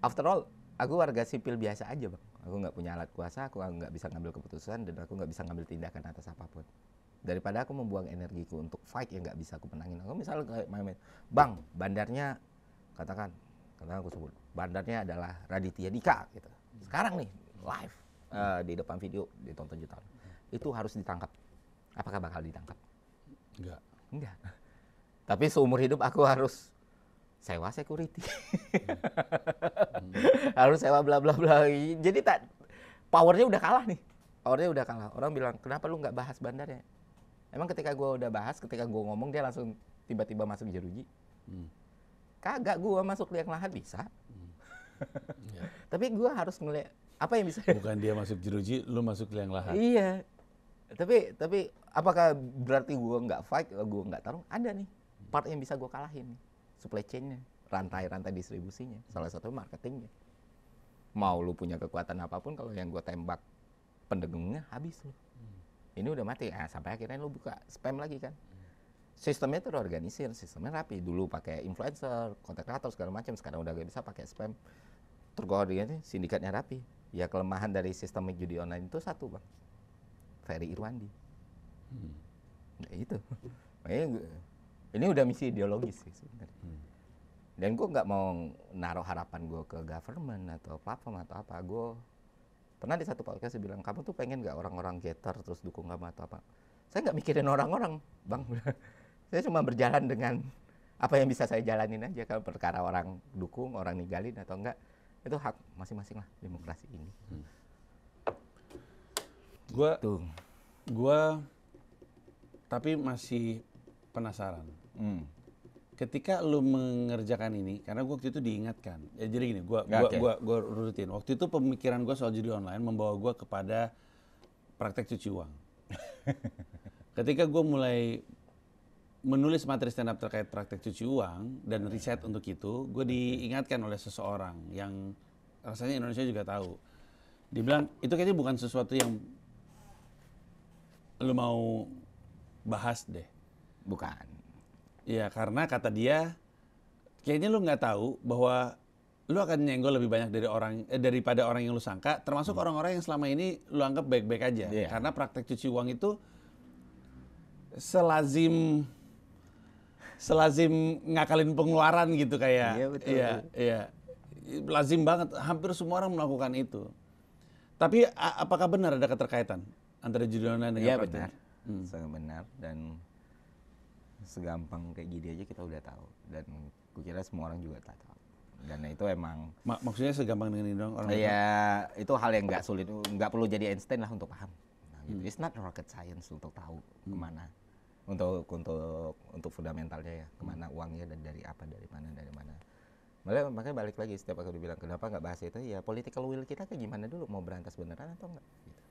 After all, aku warga sipil biasa aja Bang. Aku nggak punya alat kuasa, aku nggak bisa ngambil keputusan, dan aku nggak bisa ngambil tindakan atas apapun. Daripada aku membuang energiku untuk fight yang nggak bisa aku menangin. Aku misalnya kayak main, Bang, bandarnya, katakan aku sebut, bandarnya adalah Raditya Dika gitu. Sekarang nih, live. Di depan video ditonton jutaan, itu harus ditangkap. apakah bakal ditangkap? Enggak. Tapi seumur hidup aku harus sewa security. Harus sewa bla bla bla. Jadi powernya udah kalah nih. Powernya udah kalah. Orang bilang, kenapa lu nggak bahas bandarnya? Emang ketika gue udah bahas, ketika gue ngomong dia langsung tiba-tiba masuk jeruji. Kagak, gue masuk liang lahat bisa. Tapi gue harus ngeliat apa yang bisa. Bukan dia masuk jeruji, lu masuk liang lahat. Iya. Tapi apakah berarti gue nggak fight, gue nggak tarung? Ada nih part yang bisa gue kalahin, supply chain-nya, rantai distribusinya, salah satu marketingnya. Mau lu punya kekuatan apapun, kalau yang gue tembak pendegungnya habis lu. Ini udah mati, sampai akhirnya lu buka spam lagi kan. Sistemnya terorganisir, sistemnya rapi. Dulu pakai influencer, content creator segala macam, sekarang udah gak bisa pakai spam. Terkoordinasi, sindikatnya rapi. Ya kelemahan dari sistem judi online itu satu bang, Ferry Irwandi. Nah, itu. Makanya ini udah misi ideologis sih sebenarnya. Dan gue nggak mau naruh harapan gue ke government atau platform atau apa. Gue pernah di satu podcast bilang, kamu tuh pengen nggak orang-orang getter terus dukung kamu atau apa? Saya nggak mikirin orang-orang, bang. Saya cuma berjalan dengan apa yang bisa saya jalanin aja. Kalau perkara orang dukung, orang ninggalin atau enggak, itu hak masing-masing lah demokrasi ini. Gua tapi masih penasaran. Ketika lu mengerjakan ini, karena gua waktu itu diingatkan. Ya jadi gini, gua rutin. Waktu itu pemikiran gua soal judi online membawa gua kepada praktek cuci uang. Ketika gua mulai menulis materi stand up terkait praktek cuci uang dan riset untuk itu, gue diingatkan oleh seseorang yang rasanya Indonesia juga tahu. Dia bilang, itu kayaknya bukan sesuatu yang lu mau bahas deh. Bukan. Iya, karena kata dia, kayaknya lu nggak tahu bahwa lu akan nyenggol lebih banyak daripada orang yang lu sangka, termasuk orang-orang yang selama ini lu anggap baik-baik aja. Yeah. Karena praktek cuci uang itu selazim ngakalin pengeluaran gitu kayak. Iya, betul. Iya. Lazim banget, hampir semua orang melakukan itu. Tapi apakah benar ada keterkaitan antara judi online dengan praktek? Iya benar. Sangat benar, dan segampang kayak gini aja kita udah tahu, dan kukira semua orang juga tak tahu. Dan itu emang maksudnya segampang dengan ini dong orang. Iya, itu hal yang nggak sulit, nggak perlu jadi Einstein lah untuk paham. Nah, gitu. It's not rocket science untuk tahu kemana, untuk fundamentalnya ya, kemana uangnya dan dari mana. Makanya balik lagi, setiap aku dibilang kenapa nggak bahas itu, ya political will kita kayak gimana dulu, mau berantas beneran atau enggak gitu.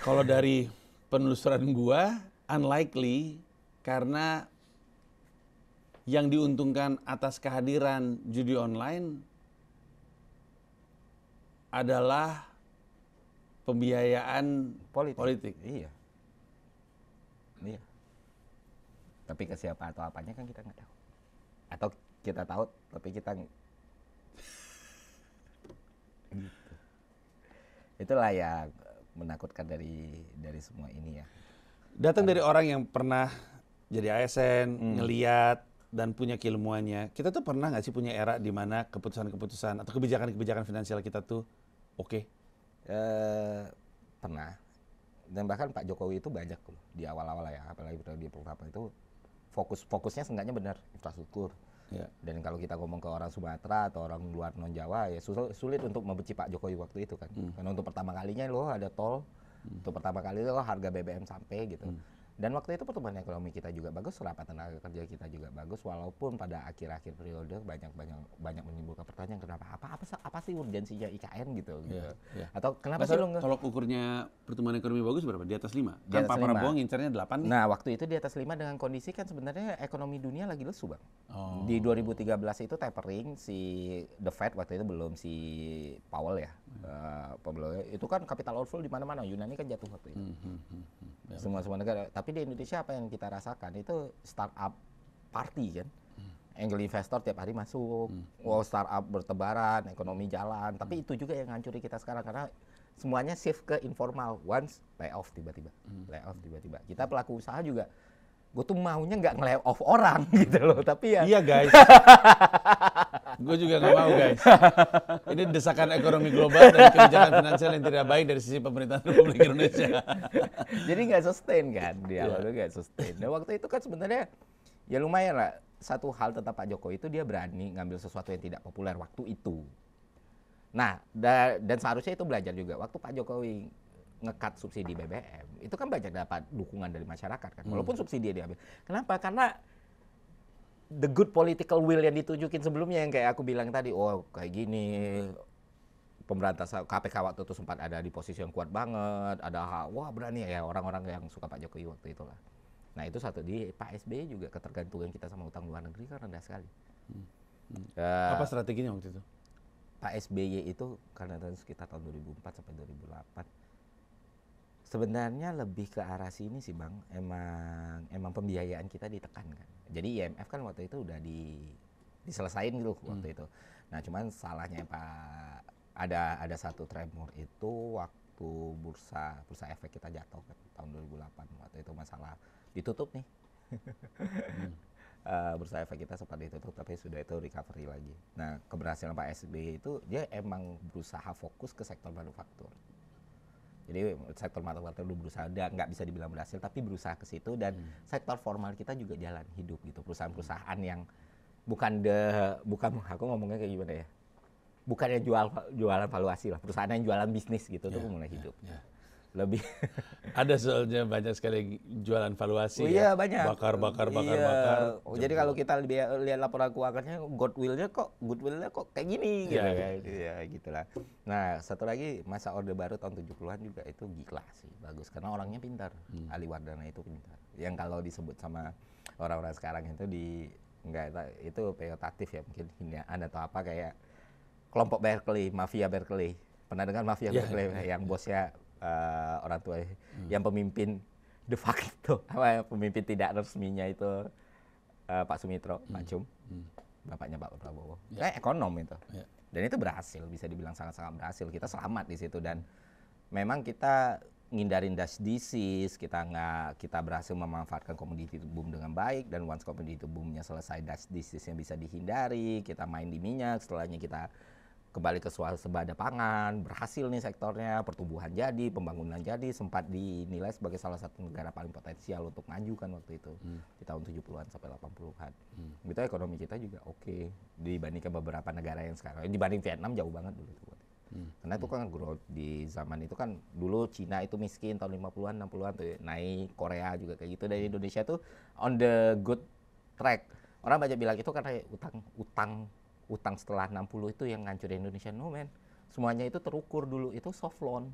Kalau dari penelusuran gua, unlikely, karena yang diuntungkan atas kehadiran judi online adalah pembiayaan politik. Iya. Tapi ke siapa atau apanya kan kita nggak tahu. Atau kita tahu tapi kita gitu. Itulah yang menakutkan dari semua ini ya. Datang dari orang yang pernah jadi ASN, ngeliat dan punya keilmuannya. Kita tuh pernah nggak sih punya era di mana keputusan-keputusan atau kebijakan-kebijakan finansial kita tuh oke? Pernah. Dan bahkan Pak Jokowi itu banyak loh di awal-awal ya, apalagi di pertama itu fokusnya seenggaknya benar infrastruktur. Ya. Dan kalau kita ngomong ke orang Sumatera atau orang luar non-Jawa ya sulit untuk membenci Pak Jokowi waktu itu kan. Karena untuk pertama kalinya loh ada tol, untuk pertama kali loh harga BBM sampai gitu. Dan waktu itu pertumbuhan ekonomi kita juga bagus, serapan tenaga kerja kita juga bagus, walaupun pada akhir-akhir periode banyak menimbulkan pertanyaan kenapa apa sih urgensinya IKN gitu. Ya. Atau kenapa sih lo tolok ukurnya pertumbuhan ekonomi bagus berapa? Di atas 5? Kan Pak Prabowo ngincernya 8 nih. Nah, waktu itu di atas 5 dengan kondisi kan sebenarnya ekonomi dunia lagi lesu, Bang. Oh. Di 2013 itu tapering, si The Fed waktu itu belum si Powell ya. Itu kan capital outflow di mana-mana. Yunani kan jatuh waktu itu. Semua negara. Tapi di Indonesia apa yang kita rasakan itu startup party kan. Angel investor tiap hari masuk. Startup bertebaran, ekonomi jalan. Tapi itu juga yang ngancuri kita sekarang karena semuanya shift ke informal. Once layoff tiba-tiba. Kita pelaku usaha juga, gue tuh maunya nggak nge-layoff orang gitu loh. Tapi ya. Iya guys. Gue juga nggak mau guys. Ini desakan ekonomi global dan kebijakan finansial yang tidak baik dari sisi pemerintahan Republik Indonesia. Jadi nggak sustain kan, dia awalnya nggak sustain. Dan waktu itu kan sebenarnya ya lumayan lah. Satu hal tentang Pak Jokowi itu dia berani ngambil sesuatu yang tidak populer waktu itu. Nah, dan seharusnya itu belajar juga. Waktu Pak Jokowi ngekat subsidi BBM, itu kan banyak dapat dukungan dari masyarakat kan. Walaupun subsidi dia diambil. Kenapa? Karena the good political will yang ditunjukin sebelumnya yang kayak aku bilang tadi, oh kayak gini, pemberantasan KPK waktu itu sempat ada di posisi yang kuat banget, ada wah berani ya orang-orang yang suka Pak Jokowi waktu itulah. Nah itu satu, di Pak SBY juga ketergantungan kita sama utang luar negeri kan rendah sekali. Apa strateginya waktu itu? Pak SBY itu karena sekitar tahun 2004 sampai 2008 sebenarnya lebih ke arah sini sih Bang, emang pembiayaan kita ditekan kan. Jadi IMF kan waktu itu udah diselesain gitu waktu itu. Nah cuman salahnya Pak ada satu tremor itu waktu bursa efek kita jatuh kan tahun 2008 waktu itu masalah ditutup nih. Bursa efek kita sempat ditutup tapi sudah itu recovery lagi. Nah keberhasilan Pak SBY itu dia emang berusaha fokus ke sektor manufaktur. Jadi sektor manufaktur dulu berusaha, nggak bisa dibilang berhasil tapi berusaha ke situ dan sektor formal kita juga jalan hidup gitu. Perusahaan-perusahaan yang bukan aku ngomongnya kayak gimana ya? Bukan yang jualan valuasi lah, perusahaan yang jualan bisnis gitu tuh mulai hidup. Lebih ada soalnya banyak sekali jualan valuasi. Iya banyak. Bakar. Oh, jadi kalau kita lihat laporan keuangannya, goodwill-nya kok kayak gini gitu. Ya gitulah. Nah, satu lagi masa Orde Baru tahun 70-an juga itu gila sih, bagus karena orangnya pintar. Ali Wardana itu pintar. Yang kalau disebut sama orang-orang sekarang itu itu peyoratif ya mungkin hinaan atau apa kayak kelompok Berkeley, mafia Berkeley. Pernah dengar mafia Berkeley yang bosnya orang tua yang pemimpin de facto pemimpin tidak resminya itu Pak Sumitro, Pak Cum, bapaknya Pak Prabowo. Ekonom itu. Dan itu berhasil, bisa dibilang sangat-sangat berhasil. Kita selamat di situ dan memang kita ngindarin Dutch disease, kita berhasil memanfaatkan commodity boom dengan baik dan once commodity boomnya selesai Dutch disease yang bisa dihindari, kita main di minyak, setelahnya kita kembali ke swasembada pangan, berhasil nih sektornya, pertumbuhan jadi, pembangunan jadi, sempat dinilai sebagai salah satu negara paling potensial untuk maju kan waktu itu, di tahun 70-an sampai 80-an. Gitu ekonomi kita juga oke, dibandingkan beberapa negara yang sekarang, dibanding Vietnam jauh banget dulu tuh. Karena itu kan growth di zaman itu kan, dulu Cina itu miskin tahun 50-an, 60-an tuh naik, Korea juga kayak gitu, dan Indonesia tuh on the good track. Orang banyak bilang itu karena utang setelah 60 itu yang ngancurin Indonesia. No man, semuanya itu terukur dulu, itu soft loan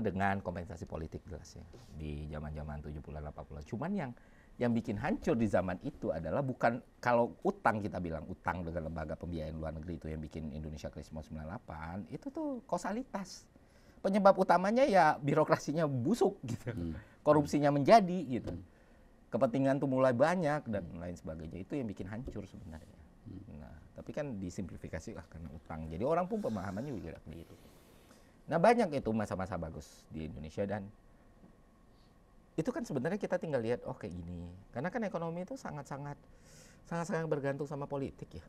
dengan kompensasi politik jelas ya di zaman-zaman 70-an 80-an. Cuman yang bikin hancur di zaman itu adalah bukan kalau utang, kita bilang utang dengan lembaga pembiayaan luar negeri itu yang bikin Indonesia krisis 98 itu tuh kausalitas. Penyebab utamanya ya birokrasinya busuk gitu. Korupsinya menjadi gitu. Kepentingan tuh mulai banyak dan lain sebagainya, itu yang bikin hancur sebenarnya. Nah, tapi kan disimplifikasi karena utang. Jadi orang pun pemahamannya juga gitu. Nah, banyak itu masa-masa bagus di Indonesia dan itu kan sebenarnya kita tinggal lihat kayak gini. Karena kan ekonomi itu sangat-sangat bergantung sama politik ya.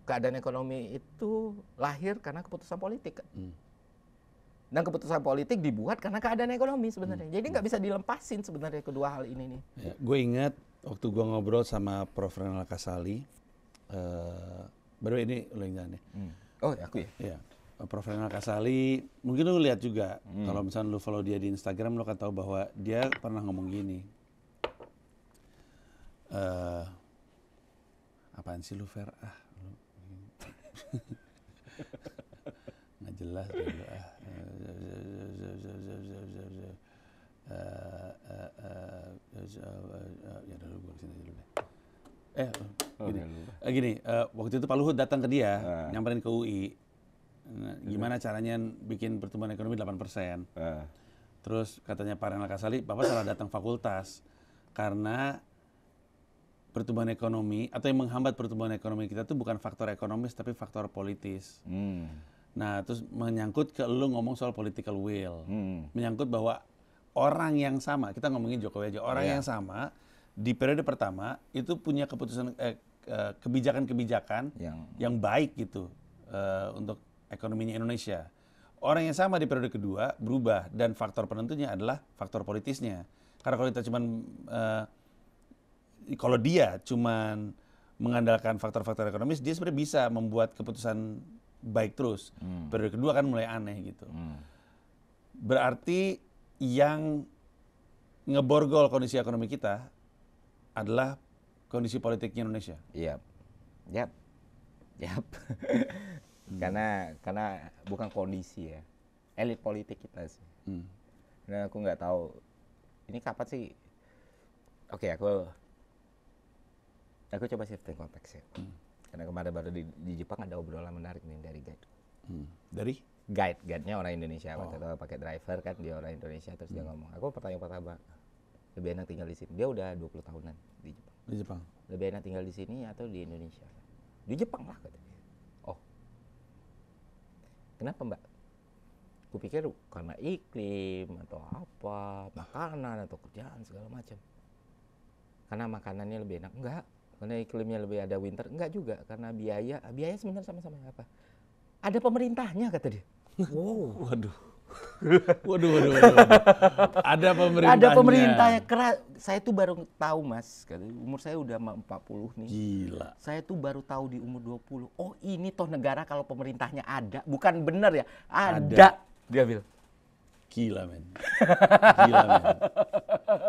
Keadaan ekonomi itu lahir karena keputusan politik kan. Dan keputusan politik dibuat karena keadaan ekonomi sebenarnya. Jadi nggak bisa dilepasin sebenarnya kedua hal ini nih. Ya, gue ingat waktu gue ngobrol sama Prof. Renal Kasali, baru ini lo ingat nih. Oh ya, aku ya? Iya, Prof. Renal Kasali, mungkin lo lihat juga, kalau misalnya lo follow dia di Instagram, lo kan tahu bahwa dia pernah ngomong gini. Apaan sih lu Fer? Nggak jelas dulu ya dulu gue kesini dulu deh. Gini, waktu itu Pak Luhut datang ke dia, nyamperin ke UI. Gimana caranya bikin pertumbuhan ekonomi 8%. Terus katanya Pak Renal Kasali, Bapak salah datang fakultas. Karena pertumbuhan ekonomi, atau yang menghambat pertumbuhan ekonomi kita itu bukan faktor ekonomis, tapi faktor politis. Nah, terus menyangkut ke lu ngomong soal political will. Menyangkut bahwa orang yang sama, kita ngomongin Jokowi aja, orang yang sama di periode pertama itu punya keputusan kebijakan-kebijakan yang baik gitu untuk ekonominya Indonesia. Orang yang sama di periode kedua berubah dan faktor penentunya adalah faktor politisnya. Karena kalau dia cuman mengandalkan faktor-faktor ekonomis, dia sebenarnya bisa membuat keputusan baik terus. Periode kedua kan mulai aneh gitu. Berarti yang ngeborgol kondisi ekonomi kita adalah kondisi politiknya Indonesia. Yap. Karena bukan kondisi ya, elit politik kita sih. Nah, aku nggak tahu ini kapan sih. Oke, aku coba shifting konteks ya. Karena kemarin baru di Jepang ada obrolan menarik nih dari guide. Dari? Guide-nya orang Indonesia, waktu itu pakai driver kan, dia orang Indonesia, terus dia ngomong, aku pertanyaan pertama, lebih enak tinggal di sini. Dia udah 20 tahunan di Jepang. Di Jepang. Lebih enak tinggal di sini atau di Indonesia? Di Jepang lah katanya. Oh, kenapa Mbak? Kupikir karena iklim atau apa, makanan atau kerjaan segala macam. Karena makanannya lebih enak, enggak. Karena iklimnya lebih ada winter, enggak juga. Karena biaya sebenarnya sama-sama apa? Ada pemerintahnya kata dia. Wow. Waduh. Ada pemerintahnya. Ada pemerintahnya. Saya tuh baru tahu Mas, umur saya udah 40 nih. Gila. Saya tuh baru tahu di umur 20. Oh ini toh negara kalau pemerintahnya ada. Bukan bener ya, ada. Dia bilang. Gila men.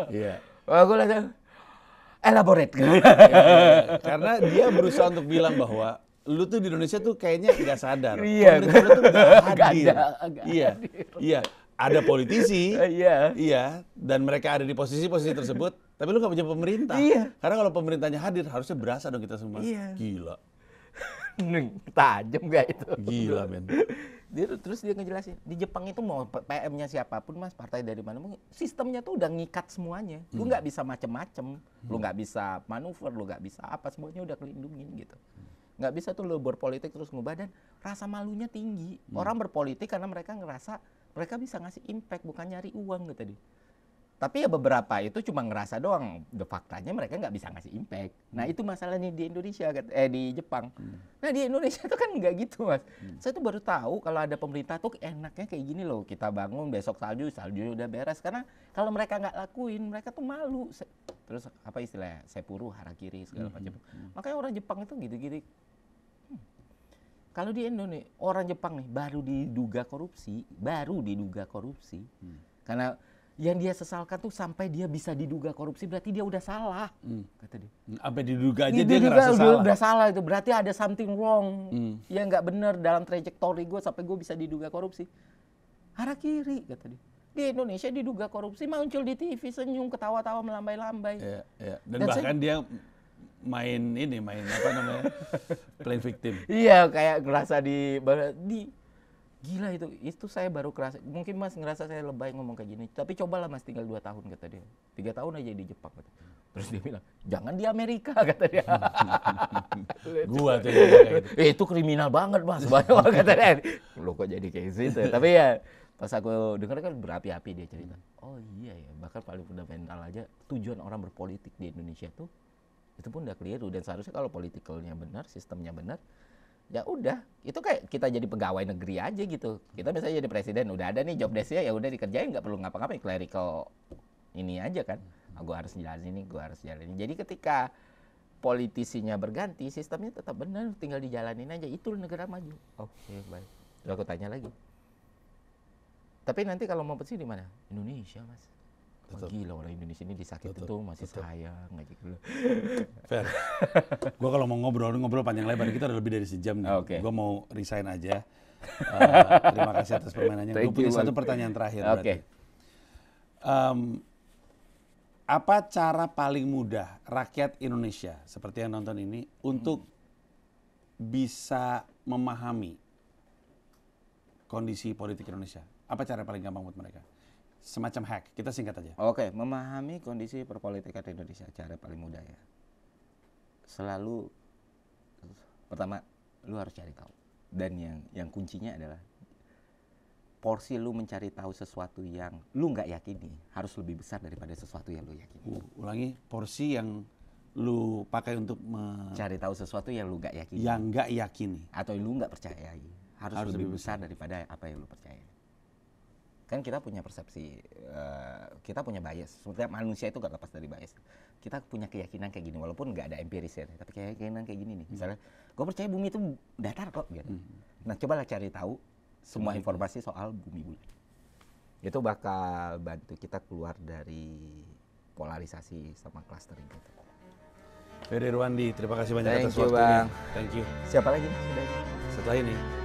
Iya. Aku lihat elaborate. Karena dia berusaha untuk bilang bahwa lu tuh di Indonesia tuh kayaknya nggak sadar. Iya. Pemerintah lu tuh nggak hadir. Iya. Ada politisi. Iya. Dan mereka ada di posisi-posisi tersebut. Tapi lu nggak punya pemerintah. Iya. Karena kalau pemerintahnya hadir, harusnya berasa dong kita semua. Iya. Gila. Tajam gak itu? Gila men. Terus dia ngejelasin, di Jepang itu mau PM-nya siapapun Mas, partai dari mana, sistemnya tuh udah ngikat semuanya. Lu nggak bisa macem-macem, lu nggak bisa manuver, lu nggak bisa apa, semuanya udah kelindungin gitu. Nggak bisa tuh lu berpolitik terus ngubah, dan rasa malunya tinggi. Orang berpolitik karena mereka ngerasa mereka bisa ngasih impact, bukan nyari uang gitu tadi. Tapi ya beberapa itu cuma ngerasa doang, de faktanya mereka nggak bisa ngasih impact. Nah itu masalahnya di Indonesia, di Jepang. Nah di Indonesia tuh kan nggak gitu Mas. Saya tuh baru tahu kalau ada pemerintah tuh enaknya kayak gini loh. Kita bangun besok salju udah beres. Karena kalau mereka nggak lakuin, mereka tuh malu. Terus apa istilahnya, sepuru, harakiri segala macam. Makanya orang Jepang itu gitu-gitu. Kalau di Indonesia, orang Jepang nih baru diduga korupsi. Karena yang dia sesalkan tuh sampai dia bisa diduga korupsi, berarti dia udah salah, kata dia. Sampai diduga aja dia ngerasa salah. Udah salah itu, berarti ada something wrong. Ya nggak bener dalam trajektori gue sampai gue bisa diduga korupsi. Harakiri, kata dia. Di Indonesia diduga korupsi, muncul di TV senyum, ketawa-tawa, melambai-lambai. Iya. Dan bahkan dia main apa namanya, playing victim. Iya, kayak ngerasa gila itu saya baru kerasa. Mungkin Mas ngerasa saya lebay ngomong kayak gini. Tapi cobalah Mas tinggal 2 tahun kata dia. 3 tahun aja di Jepang kata. Terus dia bilang, jangan di Amerika kata dia. Gua tuh kayak gitu. Itu kriminal banget Mas. Banyak kata dia. Lo kok jadi kayak gitu. Tapi ya pas aku dengar kan berapi-api dia cerita. Oh iya ya, bahkan paling fundamental aja tujuan orang berpolitik di Indonesia tuh itu pun udah keliru. Dan seharusnya kalau politikalnya benar, sistemnya benar, ya udah, itu kayak kita jadi pegawai negeri aja gitu. Kita misalnya jadi presiden, udah ada nih job desk-nya, ya udah dikerjain, nggak perlu ngapa-ngapain, clerical ini aja kan. Gue harus jalan ini, gue harus jalan ini. Jadi ketika politisinya berganti, sistemnya tetap benar, tinggal dijalanin aja. Itu negara maju. Oke, baik. Lalu aku tanya lagi. Tapi nanti kalau mau bersih di mana? Indonesia Mas. Oh, gila orang Indonesia ini disakitin tuh masih sayang aja gitu. Fair. Gue kalau mau ngobrol panjang lebar, kita udah lebih dari sejam nih. Okay. Gue mau resign aja. Terima kasih atas permainannya. Gue punya satu pertanyaan terakhir. Okay. Apa cara paling mudah rakyat Indonesia seperti yang nonton ini untuk bisa memahami kondisi politik Indonesia? Apa cara paling gampang buat mereka? Semacam hack, kita singkat aja. Oke, memahami kondisi perpolitikan Indonesia, cara paling mudah ya. Selalu, pertama, lu harus cari tahu. Dan yang kuncinya adalah, porsi lu mencari tahu sesuatu yang lu nggak yakini, harus lebih besar daripada sesuatu yang lu yakini. Ulangi, porsi yang lu pakai untuk Cari tahu sesuatu yang lu nggak yakini. yang nggak yakini. Atau lu nggak percayai. Harus lebih besar daripada apa yang lu percaya. Kan kita punya persepsi, kita punya bias. Sebenarnya manusia itu gak lepas dari bias. Kita punya keyakinan kayak gini, walaupun nggak ada empirisnya, tapi keyakinan kayak gini nih. Misalnya, gue percaya bumi itu datar kok. Gitu. Nah, cobalah cari tahu semua informasi soal bumi. Itu bakal bantu kita keluar dari polarisasi sama clustering gitu. Ferry Irwandi, terima kasih banyak Thank atas you, waktunya. Bang. Thank you. Siapa lagi? Sudah. Setelah ini.